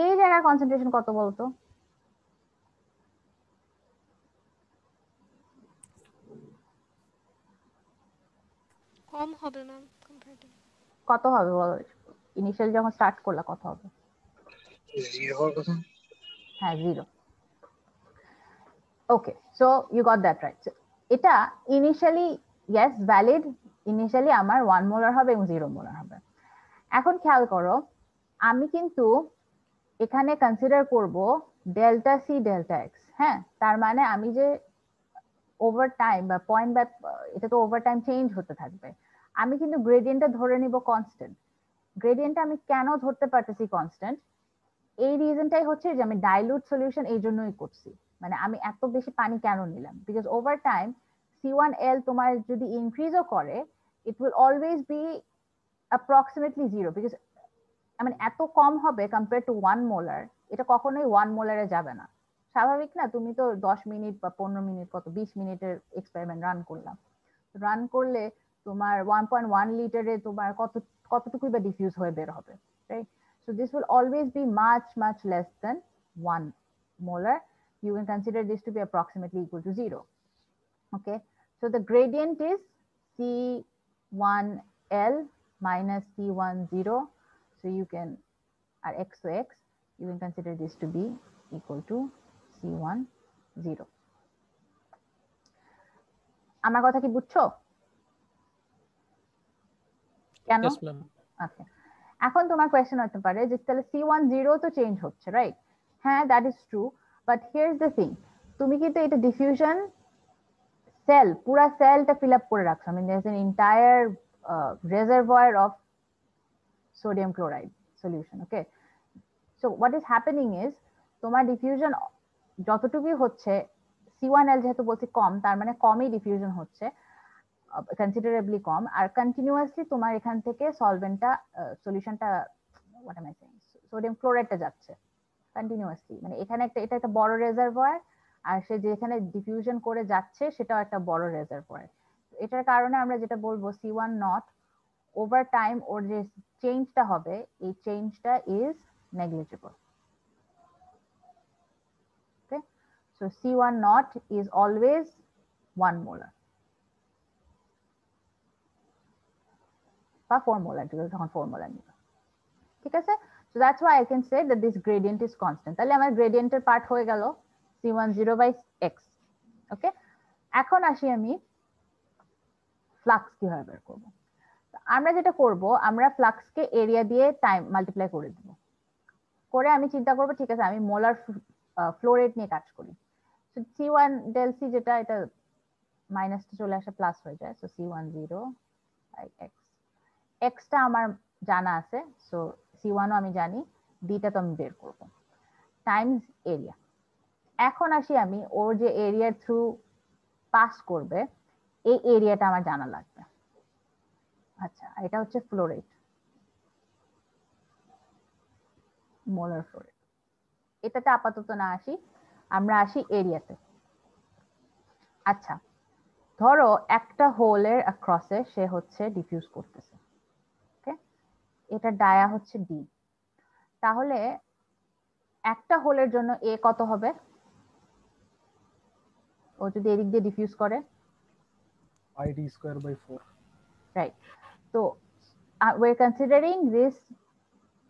এই জায়গায় কনসেন্ট্রেশন কত বলতো? কম হবে ম্যাম কম্পারেটিভ। কত হবে বলো, ইনিশিয়াল যখন স্টার্ট করলা কত হবে? 0 হওয়ার কথা। হ্যাঁ 0। Okay, so you got that right. এটা ইনিশিয়ালি ইয়েস ভ্যালিড, ইনিশিয়ালি আমার 1 মোলার হবে এবং 0 মোলার হবে। এখন খেয়াল করো, আমি কিন্তু এখানে কনসিডার করব ডেল্টা সি ডেল্টা এক্স। হ্যাঁ, তার মানে আমি যে ওভার টাইম বা পয়েন্ট বাই, এটা তো ওভার টাইম চেঞ্জ হতে থাকবে। আমি কিন্তু গ্রেডিয়েন্টটা ধরে নিব কনস্ট্যান্ট। গ্রেডিয়েন্টটা আমি কেন ধরতে পারতেছি কনস্ট্যান্ট? এই রিজনটাই হচ্ছে যে আমি ডাইলুট সলিউশন এই জন্যই করছি। মানে আমি এত বেশি পানি কেন নিলাম, বিকজ ওভার টাইম C1L তোমার যদি ইনক্রিজও করে, it will always be approximately 0, because মানে এত কম হবে কম্পেয়ার টু 1 মোলার, এটা কখনোই 1 মোলারে যাবে না। স্বাভাবিক না? তুমি তো 10 মিনিট বা 15 মিনিট, কত 20 মিনিটের এক্সপেরিমেন্ট রান করলাম, রান করলে তোমার 1.1 লিটারে তোমার কতটুকুই বা ডিফিউজ হয়ে বের হবে, right? So this will always be much less than 1 molar. You can consider this to be approximately equal to 0. Okay, so the gradient is C1L minus C10. So you can, or x to x, you can consider this to be equal to C10. আমার কথা কি বুঝছো? কেন? Yes, ma'am. ওকে, এখন তোমার question হতে পারে যে তাহলে C10 তো চেঞ্জ হচ্ছে, রাইট? হ্যাঁ, that is true, but here is the thing, তুমি কিন্তু এটা ডিফিউশন সেল, পুরা সেলটা ফিল আপ করে রাখছো। I mean there's an entire reservoir of sodium chloride solution. Okay, so what is happening is তোমার ডিফিউশন যতটুকুই হচ্ছে, C1L যেহেতু বলছি কম, তার মানে কমই ডিফিউশন হচ্ছে, কনসিডারেবলি কম, আর কন্টিনিউয়াসলি তোমার এখান থেকে সলভেন্টটা, সলিউশনটা, what am I saying, sodium ক্লোরাইডটা যাচ্ছে কন্টিনিউয়াসলি। মানে এখানে একটা, এটা একটা বড় রেজারভয়ার, আর সে যেখানে ডিফিউশন করে যাচ্ছে সেটাও একটা বড় রেজারভয়ার। এটার কারণে আমরা যেটা বলবো C1 ওভার টাইম ওর যে চেঞ্জটা হবে, এই চেঞ্জটা is negligible. Okay, so C1 is always 1 molar বা 4 মোলার, যখন 4 মোলার নিবে, ঠিক আছে? So that's why I can say that this gradient is constant. তাহলে আমার গ্রেডিয়েন্টের পার্ট হয়ে গেল C10/x. ওকে, এখন আসি আমি ফ্লাক্স কিভাবে বের করব। আমরা যেটা করব, আমরা ফ্লাক্সকে এরিয়া দিয়ে টাইম মাল্টিপ্লাই করে দেব, করে আমি চিন্তা করব ঠিক আছে আমি মোলার ফ্লো রেট নিয়ে কাজ করি। সো C1 del C যেটা, এটা মাইনাসটা চলে আসে প্লাস হয়ে যায়, সো C10/x। এক্সটা আমার জানা আছে, সো C1ও আমি জানি, ডিটা তো আমি বের করব, টাইমস এরিয়া। এখন আসি আমি ওর যে এরিয়ার থ্রু পাস করবে, এই এরিয়াটা আমার জানা লাগবে। আচ্ছা, এটা হচ্ছে flow rate, molar flow rate. এটাতে আপাতত না আসি, আমরা আসি এরিয়াতে। আচ্ছা, ধরো একটা হোলের অ্যাক্রসে সে হচ্ছে ডিফিউজ করতেছে, ওকে, এটা ডায়া হচ্ছে ডি, তাহলে একটা হোলের জন্য এ কত হবে? ও যদি এদিক দিয়ে ডিফিউজ করে, ID²/4, right? So we're considering this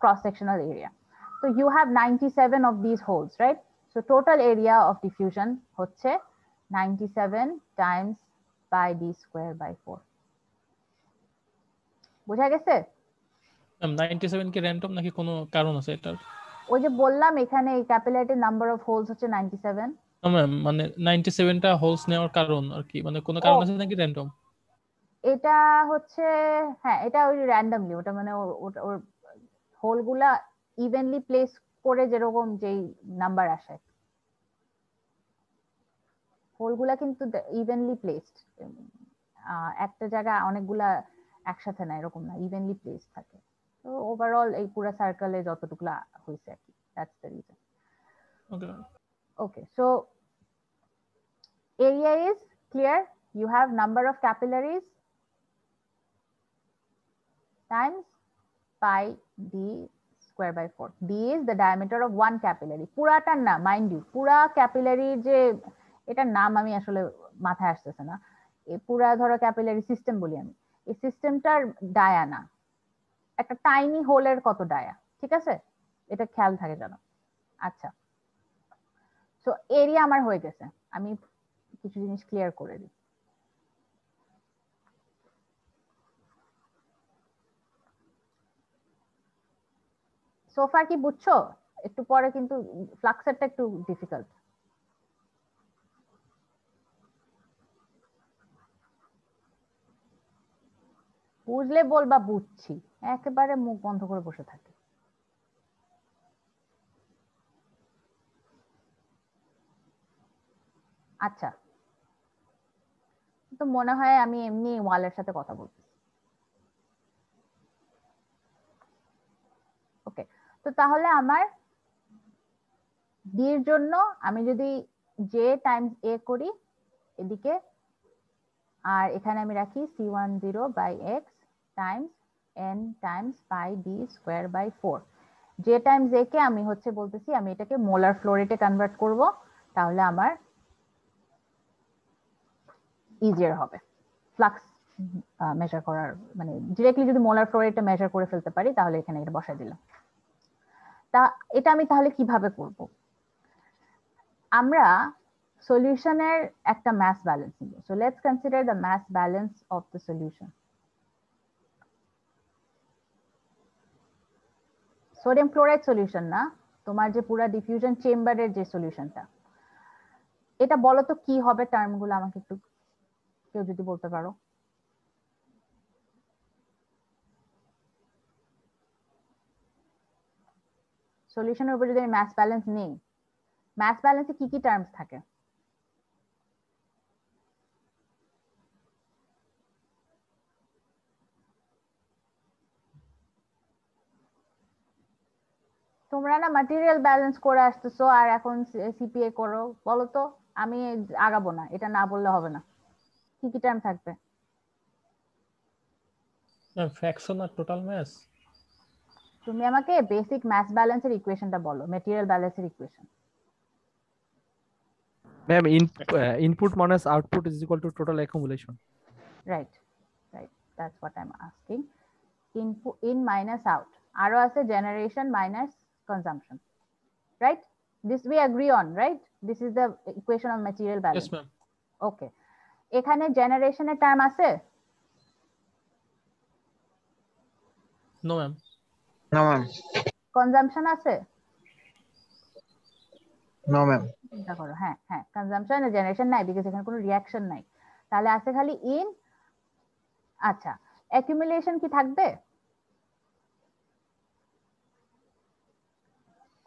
cross-sectional area. So you have 97 of these holes, right? So total area of diffusion হচ্ছে 97 times pi d²/4. বুঝা গেছে? 97 কি র‍্যান্ডম নাকি কোনো কারণ আছে এটার? ওই যে বললাম এখানে এই ক্যাপিলারিটির নাম্বার অফ হোলস হচ্ছে 97। ম্যাম মানে 97টা হোলস নেওয়ার কারণ আর কি, মানে কোনো কারণ আছে নাকি র‍্যান্ডম? এটা হচ্ছে, হ্যাঁ এটা ওই র্যান্ডমলি, ওটা মানে ওর হোলগুলা ইভেনলি প্লেস করে যেরকম যেই নাম্বার আসে, হোলগুলা কিন্তু ইভেনলি প্লেসড, একটা জায়গা অনেকগুলা একসাথে না, এরকম না, ইভেনলি প্লেস থাকে। তো ওভারঅল এই পুরো সার্কেলে যতটুকুলা হয়েছে আর কি, that's the reason. Okay. Okay, so area is clear. You have number of capillaries times pi d square by 4. D is the diameter of one capillary. পুরাটা না, মাইন্ড ইউ, পুরা capillary যে এটার নাম আমি আসলে মাথায় আসতেছে না, এই পুরা ধরো ক্যাপিলারি সিস্টেম বলি আমি, এই সিস্টেমটার ডায়া না, একটা টাইনি হোলের কত ডায়া, ঠিক আছে, এটা খেয়াল থাকে জানো। আচ্ছা, সো এরিয়া আমার হয়ে গেছে, আমি কিছু জিনিস ক্লিয়ার করে দিই। সোফার কি বুঝছো? একটু পরে কিন্তু ফ্লাক্সারটা একটু ডিফিকাল্ট। বুঝলে বলবা বুঝছি, একেবারে মুখ বন্ধ করে বসে থাকে। আচ্ছা, তো মনে হয় আমি এমনি ওয়ালের সাথে কথা বলছি। ওকে, তো তাহলে আমার ডি এর জন্য আমি যদি জে টাইমস এ করি এদিকে, আর এখানে আমি রাখি c10 by x times n times pi D square by 4। J times A কে আমি হচ্ছে বলতেছি আমি এটাকে মোলার ফ্লো রেটে কনভার্ট করব, তাহলে আমার ইজিয়ার হবে ফ্লাক্স মেজার করার, মানে ডিরেক্টলি যদি মোলার ফ্লো রেটটা মেজার করে ফেলতে পারি তাহলে এখানে এটা বসাই দিলাম। তা এটা আমি তাহলে কিভাবে করব? আমরা সলিউশনের একটা মাস ব্যালেন্স নিব। So let's consider the mass balance of the solution. Sodium chloride solution না, তোমার যে পুরো ডিফিউশন চেম্বারের যে সলিউশনটা, এটা বলো তো কি হবে টার্মগুলো, আমাকে একটু কেউ যদি বলতে পারো। সলিউশনের উপর যদি আমি মাস ব্যালেন্স নেই, মাস ব্যালেন্সে কি কি টার্মস থাকে? তোমরা না ম্যাটেরিয়াল ব্যালেন্স করে আসতেছো আর এখন সিপিএ করো, বলো তো, আমি আগাবো না, এটা না বললে হবে না। কি কি টার্ম থাকবে? ফ্র্যাকশন আর টোটাল মাস। তুমি আমাকে বেসিক মাস ব্যালেন্সের ইকুয়েশনটা বলো, ম্যাটেরিয়াল ব্যালেন্সের equation. Ma'am input minus output is equal to total accumulation. Right, right, that's what I am asking. Input in minus out, আরো আছে generation minus consumption, right? This we agree on, right? This is the equation of material balance. Yes ma'am. Okay, এখানে জেনারেশনের term আছে? No ma'am. No, ma'am. Consumption আছে? No, ma'am. চিন্তা করো, হ্যাঁ হ্যাঁ, কনজাম্পশন আর জেনারেশন নাই, বিকজ এখানে কোনো রিঅ্যাকশন নাই, তাহলে আছে খালি ইন। আচ্ছা, অ্যাকুমুলেশন কি থাকবে?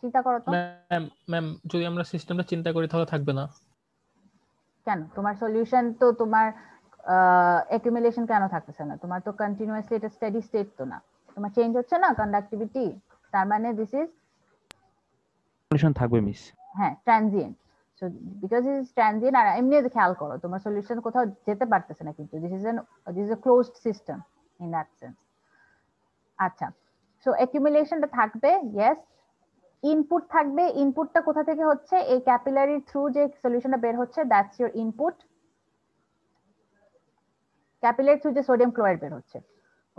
চিন্তা করো তো। ম্যাম ম্যাম যদি আমরা সিস্টেমটা চিন্তা করি তাহলে থাকবে না। কেন? তোমার সলিউশন তো তোমার অ্যাকুমুলেশন কেন থাকতেছে না? তোমার তো কন্টিনিউয়াসলি এটা স্টেডি স্টেট তো না, তোমার চেঞ্জ হচ্ছে না কন্ডাক্টিভিটি, তার মানে দিস ইজ সলিউশন থাকবে মিস। হ্যাঁ transient. So because it is transient, আর এমনি খেয়াল করো তোমার সলিউশন কোথাও যেতে পারতেছে না, কিন্তু this is a closed system in that sense. আচ্ছা, সো অ্যাকুমুলেশনটা থাকবে, ইয়েস। ইনপুট থাকবে, ইনপুটটা কোথা থেকে হচ্ছে? এই ক্যাপিলারি থ্রু যে সলিউশনটা বের হচ্ছে, that's your input. Capillary through যে সোডিয়াম ক্লোরাইড বের হচ্ছে,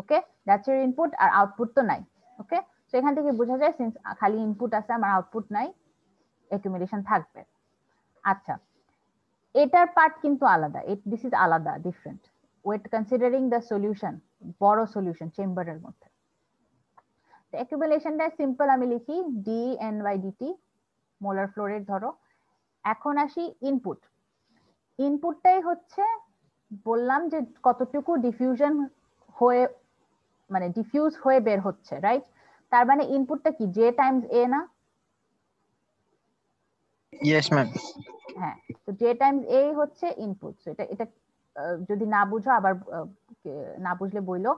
ওকে, দ্যাটস ইওর ইনপুট, আর আউটপুট তো নাই। ওকে, সো এখান থেকে বোঝা যায় সিন্স খালি ইনপুট আছে আমার আউটপুট নাই, অ্যাকুমুলেশন থাকবে। আচ্ছা, এটার পার্ট কিন্তু আলাদা, দিস ইজ আলাদা, different. Wait considering the solution, বড় সলিউশন চেম্বারের মধ্যে, অ্যাকুমুলেশনটা সিম্পল আমি লিখি D N by DT molar flow rate ধরো। এখন আসি ইনপুট, ইনপুটটাই হচ্ছে বললাম যে কতটুকু ডিফিউশন হয়ে মানে ডিফিউজ হয়ে বের হচ্ছে, রাইট? তার মানে ইনপুটটা কি জে টাইমস এ না? Yes, ma'am. হ্যাঁ, তো জে টাইমস এ হচ্ছে ইনপুট। এটা এটা যদি না বুঝো আবার না বুঝলে বইলো।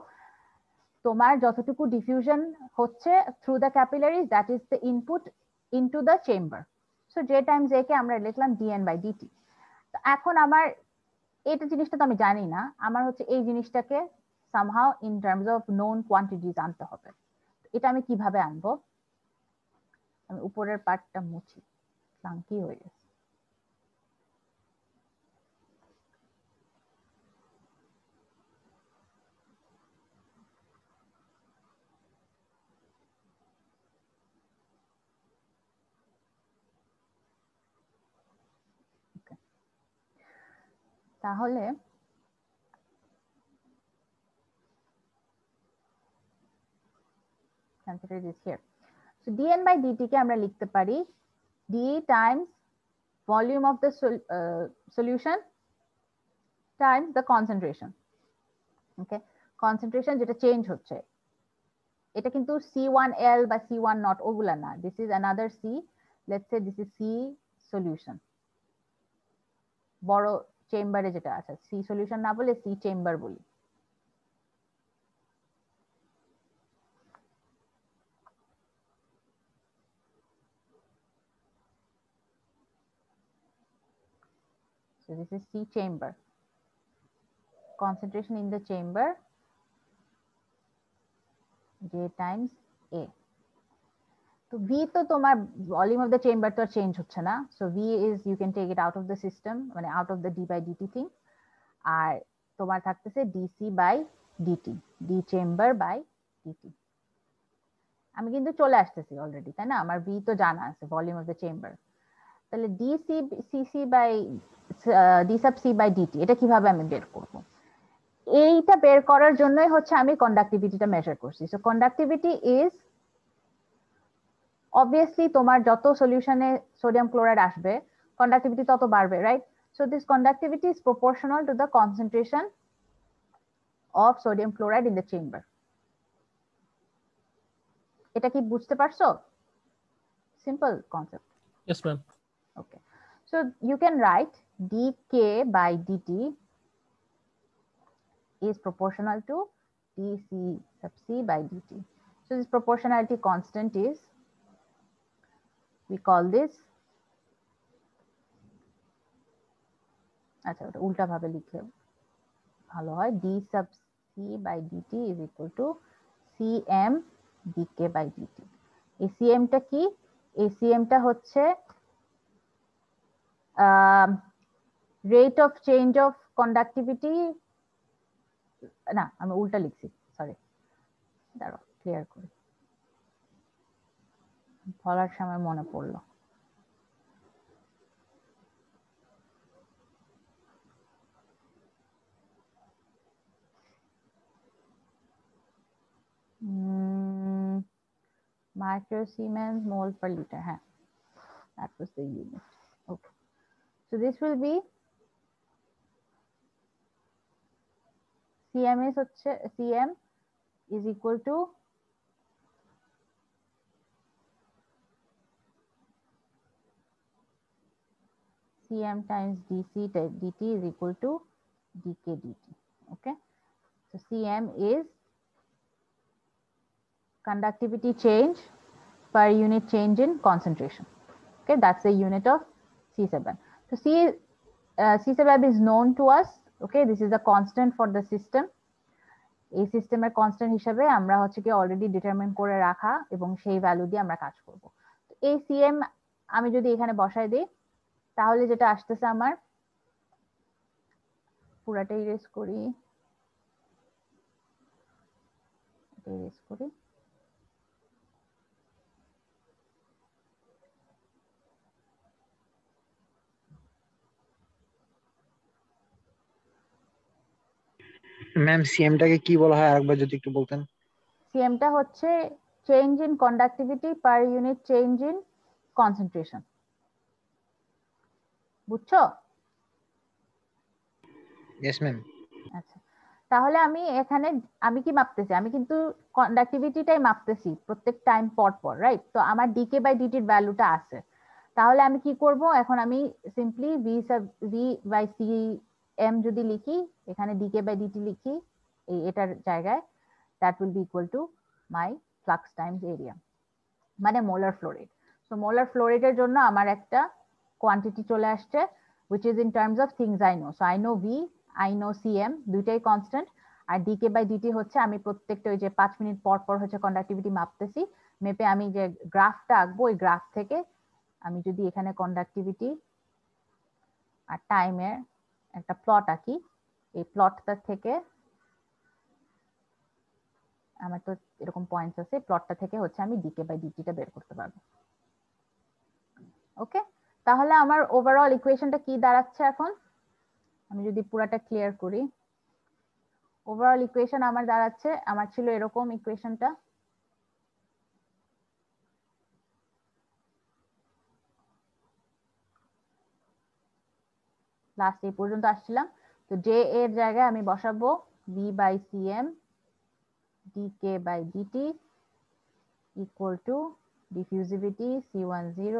তোমার যতটুকু ডিফিউশন হচ্ছে through the capillaries, that is the input into the chamber. So J times A কে আমরা লিখলাম ডিএন বাই ডিটি। তো এখন আমার এটা জিনিসটা তো আমি জানি না, আমার হচ্ছে এই জিনিসটাকে somehow in terms of known quantities আনতে হবে। এটা আমি কিভাবে আনবো? আমি উপরের পার্টটা মুছি, ক্লান্তি হয়ে গেছে। তাহলে consider this here. So dn by dt কে আমরা লিখতে পারি d times volume of the solution times the concentration. Okay, concentration যেটা চেঞ্জ হচ্ছে, এটা কিন্তু C1L বা C1 not ওগুলা না, this is another C. Let's say this is C solution, বড় চেম্বারে যেটা আছে, C solution না বলে C চেম্বার বলি। So this is C chamber, concentration in the chamber J times A. তো V তো তোমার volume of the chamber তো চেঞ্জ হচ্ছে না, so V is you can take it out of the system, মানে out of the d by dt thing, আর তোমার থাকতেছে dc by dt, d chamber by dt। আমি কিন্তু চলে আসতেছি অলরেডি, তাই না? আমার V তো জানা আছে, volume of the chamber। তাহলে dc cc by d sub c by dt এটা কিভাবে আমি বের করব? এইটা বের করার জন্যই হচ্ছে আমি কন্ডাক্টিভিটিটা মেজার করছি। সো কন্ডাক্টিভিটি ইজ obviously তোমার যত সলিউশনে সোডিয়াম ক্লোরাইড আসবে কন্ডাক্টিভিটি তত বাড়বে, right? So this conductivity is proportional to the concentration of sodium chloride in the chamber. এটা কি বুঝতে পারছো? Simple concept. Yes, ma'am. Okay, so you can write dk by dt is proportional to dc sub c by dt. So this proportionality constant is, we call this, আচ্ছা ওটা উল্টা ভাবে লিখলে ভালো হয়, d sub c by dt is equal to cm dk by dt। এই cm টা কি? এই cm টা হচ্ছে rate of change of conductivity, না আমি উল্টা লিখছি, সরি, দাঁড়াও ক্লিয়ার করি, বলার সময় মনে পড়লো। Microsiemens mole per liter, হ্যাঁ, that was the unit. Okay, so this will be cm is হচ্ছে cm is equal to cm times dc dt is equal to dk dt. Okay, so cm is conductivity change per unit change in concentration. Okay, that's the unit of C7. So C7 is known to us. Okay, this is the constant for the system. এই সিস্টেমের constant হিসেবে আমরা হচ্ছে কি already determine করে রাখা এবং সেই ভ্যালু দিয়ে আমরা কাজ করব। এই সিএম আমি যদি এখানে বসাই দিই তাহলে যেটা আসতেছে আমার, পুরাটা ইরেজ করি, ইরেজ করি, ম্যাম সিএমটাকে কি বলা হয় আরেকবার যদি একটু বলতেন? সিএমটা হচ্ছে change in conductivity per unit change in concentration. বুঝছো? Yes ma'am. আচ্ছা, তাহলে আমি এখানে আমি কি মাপতেছি, আমি কিন্তু কন্ডাক্টিভিটিটাই মাপতেছি প্রত্যেক টাইম পর পর, রাইট? তো আমার ডিকে বাই ডিটির ভ্যালুটা আছে। তাহলে আমি কি করব, এখন আমি simply V by C M যদি লিখি, এখানে ডিকে বাই ডিটি লিখি এটার জায়গায়, that will be equal to my flux times area, মানে molar flow rate. So molar flow রেটের জন্য আমার একটা কোয়ান্টিটি চলে আসছে which is in terms of things I know. So I know V, I know CM, দুইটাই constant. আর DK by DT হচ্ছে আমি প্রত্যেকটা ওই যে 5 মিনিট পর পর হচ্ছে কন্ডাক্টিভিটি মাপতেছি, মেপে আমি যে গ্রাফটা আঁকবো ওই গ্রাফ থেকে আমি যদি এখানে কন্ডাক্টিভিটি আর টাইমের একটা প্লট আঁকি, এই প্লটটা থেকে আমার তো এরকম পয়েন্টস আছে, প্লটটা থেকে হচ্ছে আমি ডিকে বাই ডিটিটা বের করতে পারবো। ওকে, তাহলে আমার ওভারঅল ইকুয়েশনটা কি দাঁড়াচ্ছে এখন, আমি যদি পুরাটা ক্লিয়ার করি। ওভারঅল ইকুয়েশন আমার দাঁড়াচ্ছে, আমার ছিল এরকম ইকুয়েশনটা, লাস্ট এই পর্যন্ত আসছিলাম। তো জে এর জায়গায় আমি বসাবো V by C M D K by D T equal to diffusivity C10।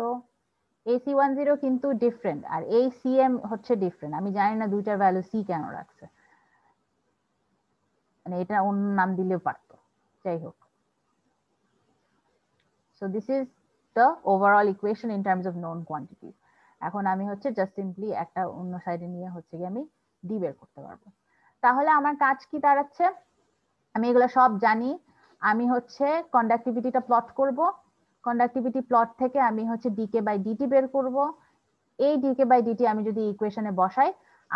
এই C10 কিন্তু ডিফারেন্ট আর এই সিএম হচ্ছে ডিফারেন্ট, আমি জানি না দুইটার ভ্যালু সি কেন রাখছে, মানে এটা অন্য নাম দিলেও পারতো, যাই হোক। So this is the overall equation in terms of known quantities. এখন আমি হচ্ছে জাস্ট সিম্পলি একটা অন্য সাইডে নিয়ে হচ্ছে কি আমি ডি বের করতে পারবো। তাহলে আমার কাজ কি দাঁড়াচ্ছে, আমি এগুলো সব জানি, আমি হচ্ছে কন্ডাক্টিভিটিটা প্লট করব, কন্ডাক্টিভিটি প্লট থেকে আমি হচ্ছে ডিকে বাই ডিটি বের করব, এই ডিকে বাই ডিটি আমি যদি ইকুয়েশনে বসাই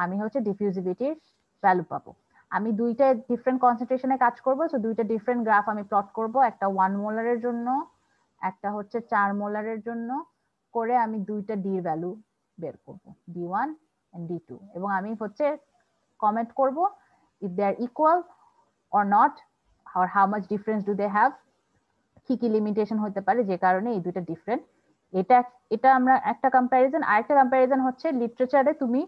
আমি হচ্ছে ডিফিউজিভিটির ভ্যালু পাবো। আমি দুইটা ডিফারেন্ট কনসেন্ট্রেশনে কাজ করব, সো দুইটা ডিফারেন্ট গ্রাফ আমি প্লট করব, একটা 1 মোলারের জন্য একটা হচ্ছে 4 মোলারের জন্য, করে আমি দুইটা ডি এর ভ্যালু বের করব, D1 এন্ড D2, এবং আমি হচ্ছে কমেন্ট করব if they are equal or not, or how much difference do they have, কি কি লিমিটেশন হতে পারে যে কারণে এই দুইটা ডিফারেন্ট। এটা এটা আমরা একটা কম্প্যারিজন। আরেকটা কম্প্যারিজন হচ্ছে লিটারেচারে তুমি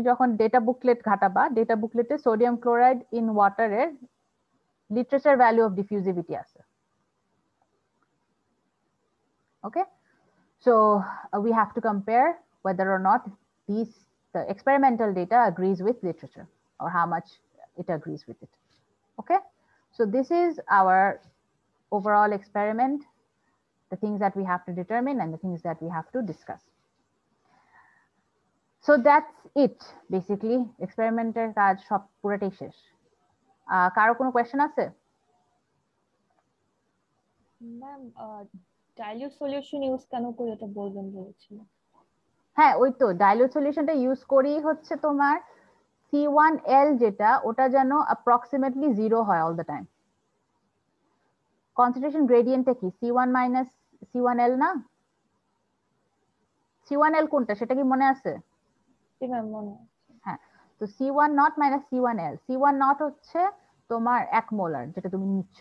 যখন ডেটা বুকলেট ঘাটাবা, ডেটা বুকলেটে সোডিয়াম ক্লোরাইড ইন ওয়াটারের লিটারেচার ভ্যালু অফ ডিফিউজিভিটি আছে। Okay, so we have to compare whether or not the experimental data agrees with literature, or how much it agrees with it. Okay, so this is our overall experiment, the things that we have to determine and the things that we have to discuss. So that's it basically, experimenter কাজ সব পুরোটাই শেষ। কারো কোনো question আছে? Ma'am dilute solution use কেন করে এটা বলবেন বলেছিলেন। হ্যাঁ, ওই তো ডাইলিউট সলিউশনটা ইউজ করি হচ্ছে তোমার C1L যেটা, ওটা যেন অ্যাপ্রক্সিমেটলি 0 হয় অল দ্য টাইম। কনসেন্ট্রেশন গ্রেডিয়েন্টটা কি C1 মাইনাস C1L না? C1L কোনটা সেটা কি মনে আছে? জি ম্যাম মনে আছে। হ্যাঁ, তো C1 not minus C1L, C1 not হচ্ছে তোমার 1 মোলার যেটা তুমি নিচ্ছ,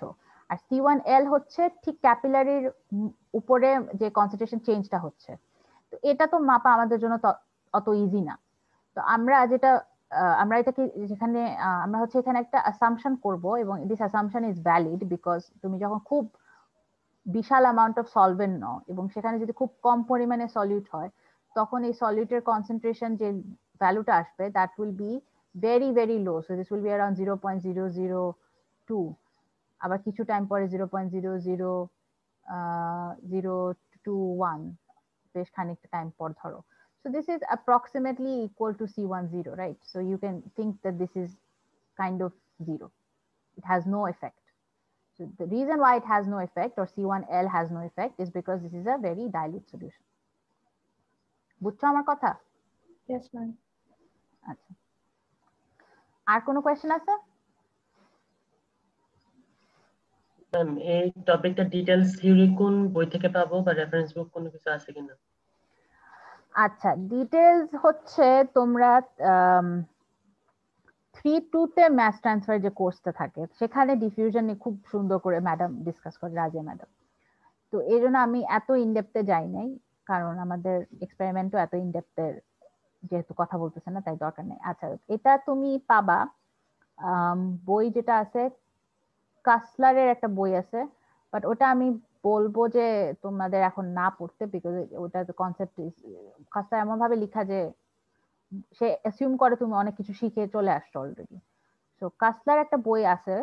আর C1L হচ্ছে ঠিক ক্যাপিলারির উপরে যে কনসেন্ট্রেশন চেঞ্জটা হচ্ছে। তো এটা তো মাপা আমাদের জন্য অত ইজি না। তো আমরা এটাকে যেখানে আমরা হচ্ছে এখানে একটা অ্যাসাম্পশন করব, এবং this assumption is valid because তুমি যখন খুব বিশাল অ্যামাউন্ট অফ সলভেন্ট নাও এবং সেখানে যদি খুব কম পরিমাণে সলিউট হয়, তখন এই সলিউটের কনসেন্ট্রেশন যে ভ্যালুটা আসবে that will be very very low. So this will be around 0.002, আবার কিছু টাইম পরে 0.00021, বেশ খানিকটা টাইম পর ধরো। So this is approximately equal to C10, right? So you can think that this is kind of 0. It has no effect. So the reason why it has no effect, or C1L has no effect, is because this is a very dilute solution. বুঝছো আমার কথা? Yes ma'am. আচ্ছা, আর কোনো question আছে? Ma'am এই টপিকটা details theory কোন বই থেকে পাবো বা রেফারেন্স বুক কোনো কিছু আছে কিনা? আচ্ছা, ডিটেইলস হচ্ছে তোমরা 3-2 তে ম্যাথ ট্রান্সফার যে কোর্সটা থাকে সেখানে ডিফিউশন নিয়ে খুব সুন্দর করে ম্যাডাম ডিসকাস করে, রাজিয়া ম্যাডাম। তো এই জন্য আমি এত ইনডেপথে যাই নাই, কারণ আমাদের এক্সপেরিমেন্টও এত ইনডেপথের যেহেতু কথা বলতেছে না তাই দরকার নেই। আচ্ছা, এটা তুমি পাবা বই যেটা আছে, কাসলারের একটা বই আছে, বাট ওটা আমি বলবো যে তোমাদের এখন না পড়তে, বিকজ ওটা কনসেপ্ট কাসলার এমন ভাবে লেখা যে সে অ্যাসিউম করে তুমি অনেক কিছু শিখে চলে আসছো অলরেডি। তো কাসলার একটা বই আছে,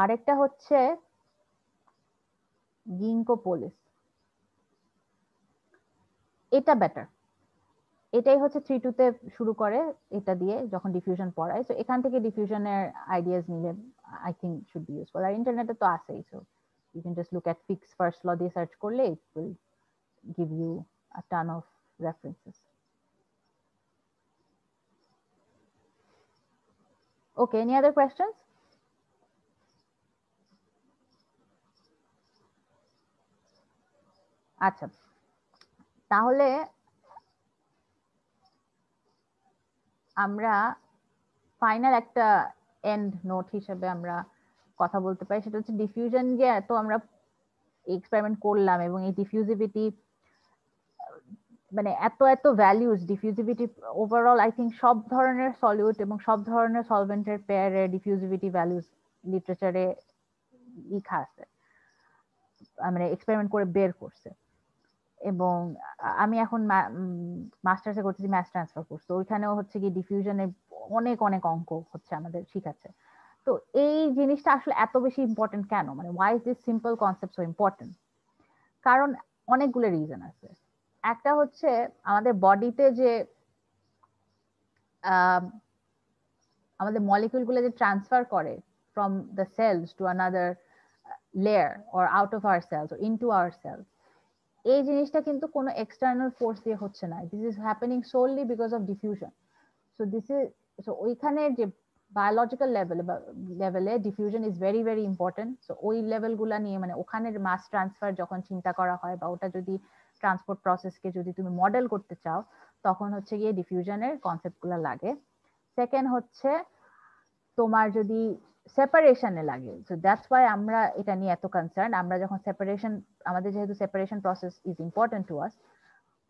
আরেকটা হচ্ছে গিঙ্কো পোলিস, এটা বেটার। এটাই হচ্ছে 3-2 তে শুরু করে, এটা দিয়ে যখন ডিফিউশন পড়ায়। তো এখান থেকে ডিফিউশনের আইডিয়াস নিলে I think should be useful. আর ইন্টারনেটে তো আছেই, so you can just look at Fick's first law দিয়ে সার্চ করলে it will give you a ton of references. Okay, any other questions? আচ্ছা, তাহলে আমরা ফাইনাল একটা এন্ড নোট হিসেবে আমরা কথা বলতে পারি, সেটা হচ্ছে ডিফিউশন যে এত আমরা এক্সপেরিমেন্ট করলাম এবং এই ডিফিউজিভিটি মানে এত এত ভ্যালুস, ডিফিউজিভিটি ওভারঅল আই থিঙ্ক সব ধরনের সলিউট এবং সব ধরনের সলভেন্টের পেয়ারে ডিফিউজিভিটি ভ্যালুস লিটারেচারে লেখা আছে, মানে এক্সপেরিমেন্ট করে বের করছে। এবং আমি এখন মাস্টার্সে করতেছি ম্যাথ ট্রান্সফার কোর্স, তো ওইখানেও হচ্ছে কি ডিফিউশনের অনেক অনেক অঙ্ক হচ্ছে আমাদের শিখাচ্ছে। তো এই জিনিসটা আসলে এত বেশি ইম্পর্টেন্ট কেন, মানে why is this simple concept so important? কারণ অনেকগুলো রিজন আছে। একটা হচ্ছে আমাদের বডিতে যে আমাদের মলিকিউল গুলো যে ট্রান্সফার করে from the cells to another layer or out of our cells or into our cells, এই জিনিসটা কিন্তু কোনো এক্সটার্নাল ফোর্স দিয়ে হচ্ছে না। This is happening solely because of diffusion. So this is, so ওইখানে যে বায়োলজিক্যাল লেভেলে diffusion is very very important. So ওই লেভেলগুলা নিয়ে মানে ওখানের মাস ট্রান্সফার যখন চিন্তা করা হয় বা ওটা যদি ট্রান্সপোর্ট প্রসেসকে যদি তুমি মডেল করতে চাও, তখন হচ্ছে গিয়ে ডিফিউশনের কনসেপ্টগুলো লাগে। সেকেন্ড হচ্ছে তোমার যদি সেপারেশনে লাগে, সো দ্যাটস ওয়াই আমরা এটা নিয়ে এত কনসার্ন। আমরা যখন সেপারেশন, আমাদের যেহেতু separation process is important to us,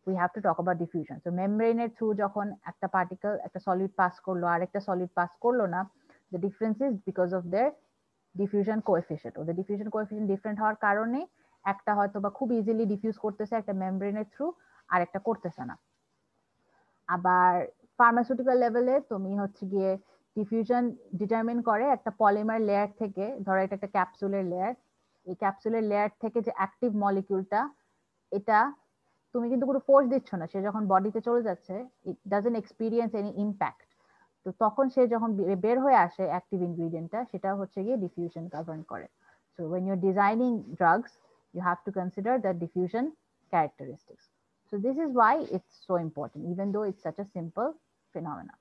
we have to talk about diffusion. So membrane এর থ্রু যখন একটা পার্টিকেল একটা সলিড পাস করলো আর একটা সলিড পাস করলো না, the difference is because of their diffusion coefficient. ওদের diffusion coefficient ডিফারেন্ট হওয়ার কারণে একটা হয়তো বা খুব ইজিলি ডিফিউজ করতেছে একটা মেমব্রেনের থ্রু, আর একটা করতেছে না। আবার ফার্মাসিউটিক্যাল লেভেলে তুমি হচ্ছে গিয়ে ডিফিউশন ডিটারমিন করে একটা পলিমার লেয়ার থেকে, ধরো এটা একটা ক্যাপসুলের লেয়ার, এই ক্যাপসুলের লেয়ার থেকে যে অ্যাক্টিভ মলিকিউলটা, এটা তুমি কিন্তু কোনো ফোর্স দিচ্ছ না, সে যখন বডিতে চলে যাচ্ছে it doesn't experience any impact. তো তখন সে যখন বের হয়ে আসে অ্যাক্টিভ ইনগ্রেডিয়েন্টটা, সেটা হচ্ছে গিয়ে ডিফিউশন গভর্ন করে। So when you're designing drugs you have to consider the diffusion characteristics. So this is why it's so important even though it's such a simple phenomena.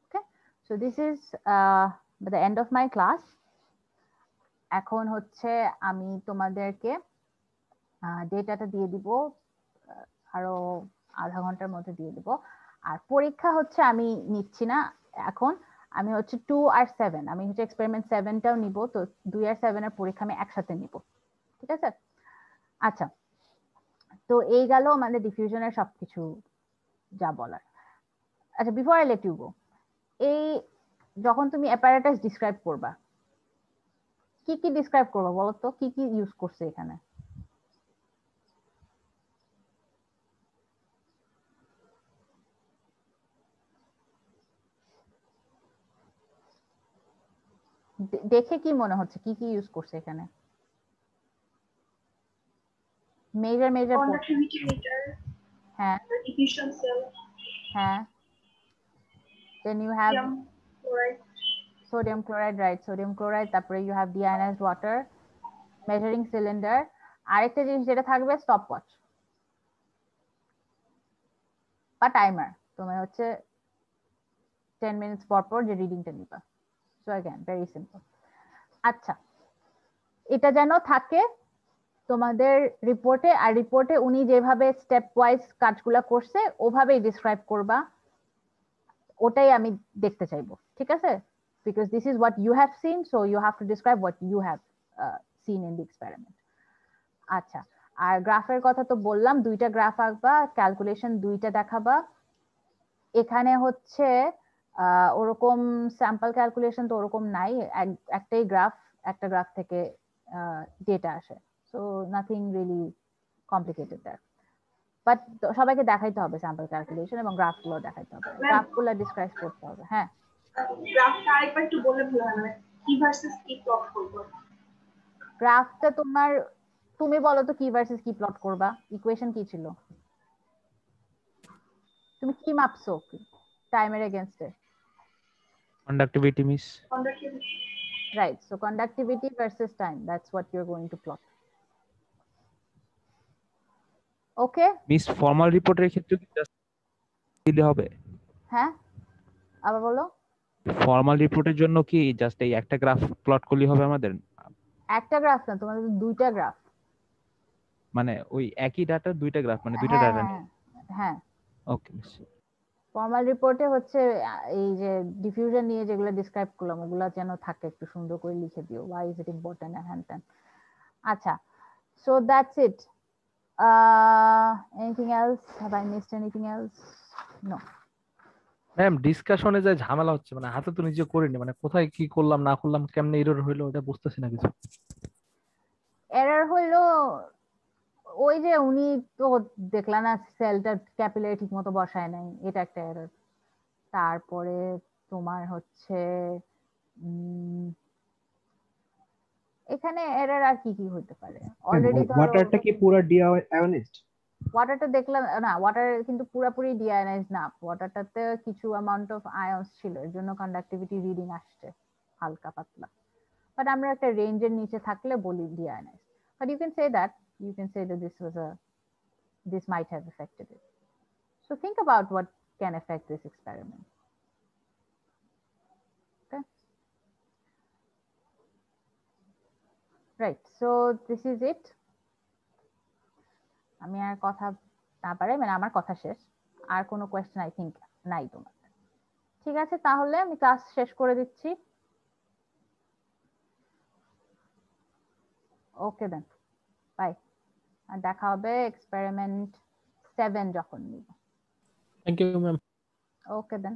Okay, so this is the end of my class. এখন হচ্ছে আমি তোমাদেরকে ডেটাটা দিয়ে দিব, আরো আধা ঘন্টার মধ্যে দিয়ে দিব। আর পরীক্ষা হচ্ছে আমি নিচ্ছি না এখন, আমি হচ্ছে 2 আর 7, আমি হচ্ছে এক্সপেরিমেন্ট 7টাও নিব, তো 2 আর 7 এর পরীক্ষা আমি একসাথে নিব, ঠিক আছে? আচ্ছা, তো এই গেল আমাদের ডিফিউশনের সবকিছু যা বলার। আচ্ছা, before I let you go, এই যখন তুমি অ্যাপারেটাস ডিসক্রাইব করবা, কি কি ডিসক্রাইব করবা বলো তো, কি কি ইউজ করছে এখানে? দেখে কি মনে হচ্ছে কি কি ইউজ করছে এখানে? মেজর conductivity meter, হ্যাঁ diffusion cell, হ্যাঁ, then you have sodium chloride, sodium chloride, right, sodium chloride, তারপরে you have deionized water, measuring cylinder, আরেকটা জিনিস যেটা থাকবে স্টপ ওয়াচ বা টাইমার, তুমি হচ্ছে 10 মিনিটস পর পর যে রিডিংটা নিবা। So again very simple. আচ্ছা, এটা যেন থাকে তোমাদের রিপোর্টে, আর রিপোর্টে উনি যেভাবে স্টেপ ওয়াইজ কাজগুলো করছে ওভাবেই ডিসক্রাইব করবা, ওটাই আমি দেখতে চাইবো, ঠিক আছে? Because this is what you have seen, so you have to describe what you have seen in the experiment. আচ্ছা, আর গ্রাফের কথা তো বললাম, দুইটা গ্রাফ আঁকবা, ক্যালকুলেশন দুইটা দেখাবা। এখানে হচ্ছে ওরকম স্যাম্পল ক্যালকুলেশন তো ওরকম নাই, একটাই গ্রাফ, একটা গ্রাফ থেকে ডেটা আসে, so nothing really complicated there. But সবাইকে দেখাইতে হবে স্যাম্পল ক্যালকুলেশন এবং গ্রাফগুলো দেখাইতে হবে, গ্রাফগুলো ডিসক্রাইব করতে হবে। হ্যাঁ, গ্রাফটা আরেকবার একটু বললে ভালো হয়, মানে কি ভার্সেস কি প্লট করব। গ্রাফটা তোমার, তুমি বলো তো কি ভার্সেস কি প্লট করবা, ইকুয়েশন কি ছিল, তুমি কি মাপছো টাইমের এগেইনস্টে? Conductivity, miss. Right, so conductivity versus time, that's what you're going to plot. Okay, Miss, formal report এর ক্ষেত্রে কি just দিলে হবে? হ্যাঁ আবার বলো। ফর্মাল রিপোর্টের জন্য কি জাস্ট এই একটা গ্রাফ প্লট করলেই হবে আমাদের? একটা গ্রাফ না, তোমাদের দুইটা গ্রাফ, মানে ওই একই ডাটার দুইটা গ্রাফ, মানে দুইটা হ্যাঁ ডাটা। হ্যাঁ হ্যাঁ। ওকে মিস। ফর্মাল রিপোর্টে হচ্ছে এই যে ডিফিউশন নিয়ে যেগুলো ডিসক্রাইব করলাম ওগুলো যেন থাকে, একটু সুন্দর করে লিখে দিও, why is it important and হ্যান ত্যান। আচ্ছা, so that's it. Anything else? Have I missed anything else? No. Ma'am ডিসকাশনে যে ঝামেলা হচ্ছে, মানে হাতে তো নিজে করিনি, মানে কোথায় কি করলাম না করলাম, কেমনে এরর হইলো ওটা বুঝতেছি না কিছু। এরর হইলো ওই যে উনি তো দেখলা না সেলটা ক্যাপিলারি ঠিক মতো বসায় নাই, এটা একটা এরর। তারপরে তোমার হচ্ছে এখানে এরর আর কি কি হতে পারে, অলরেডি ওয়াটারটা কি পুরো ডিআয়োনাইজড? ওয়াটারটা দেখলাম না, ওয়াটার কিন্তু পুরোপুরি ডিআয়োনাইজ না, ওয়াটারটাতে কিছু অ্যামাউন্ট অফ আয়ন্স ছিল, এর জন্য কন্ডাক্টিভিটি রিডিং আসছে হালকা পাতলা, বাট আমরা একটা রেঞ্জের নিচে থাকলে বলি deionise. But you can say that, you can say that this might have affected it. So think about what can affect this experiment. Okay. Right. So this is it. আমি আর কথা না পারে, মানে আমার কথা শেষ, আর কোনো কোয়েশ্চেন আই থিংক নাই তোমার। ঠিক আছে, তাহলে আমি ক্লাস শেষ করে দিচ্ছি। ওকে দেন, বাই। আর দেখা হবে এক্সপেরিমেন্ট 7 যখন নিব। Thank you ma'am. Okay then.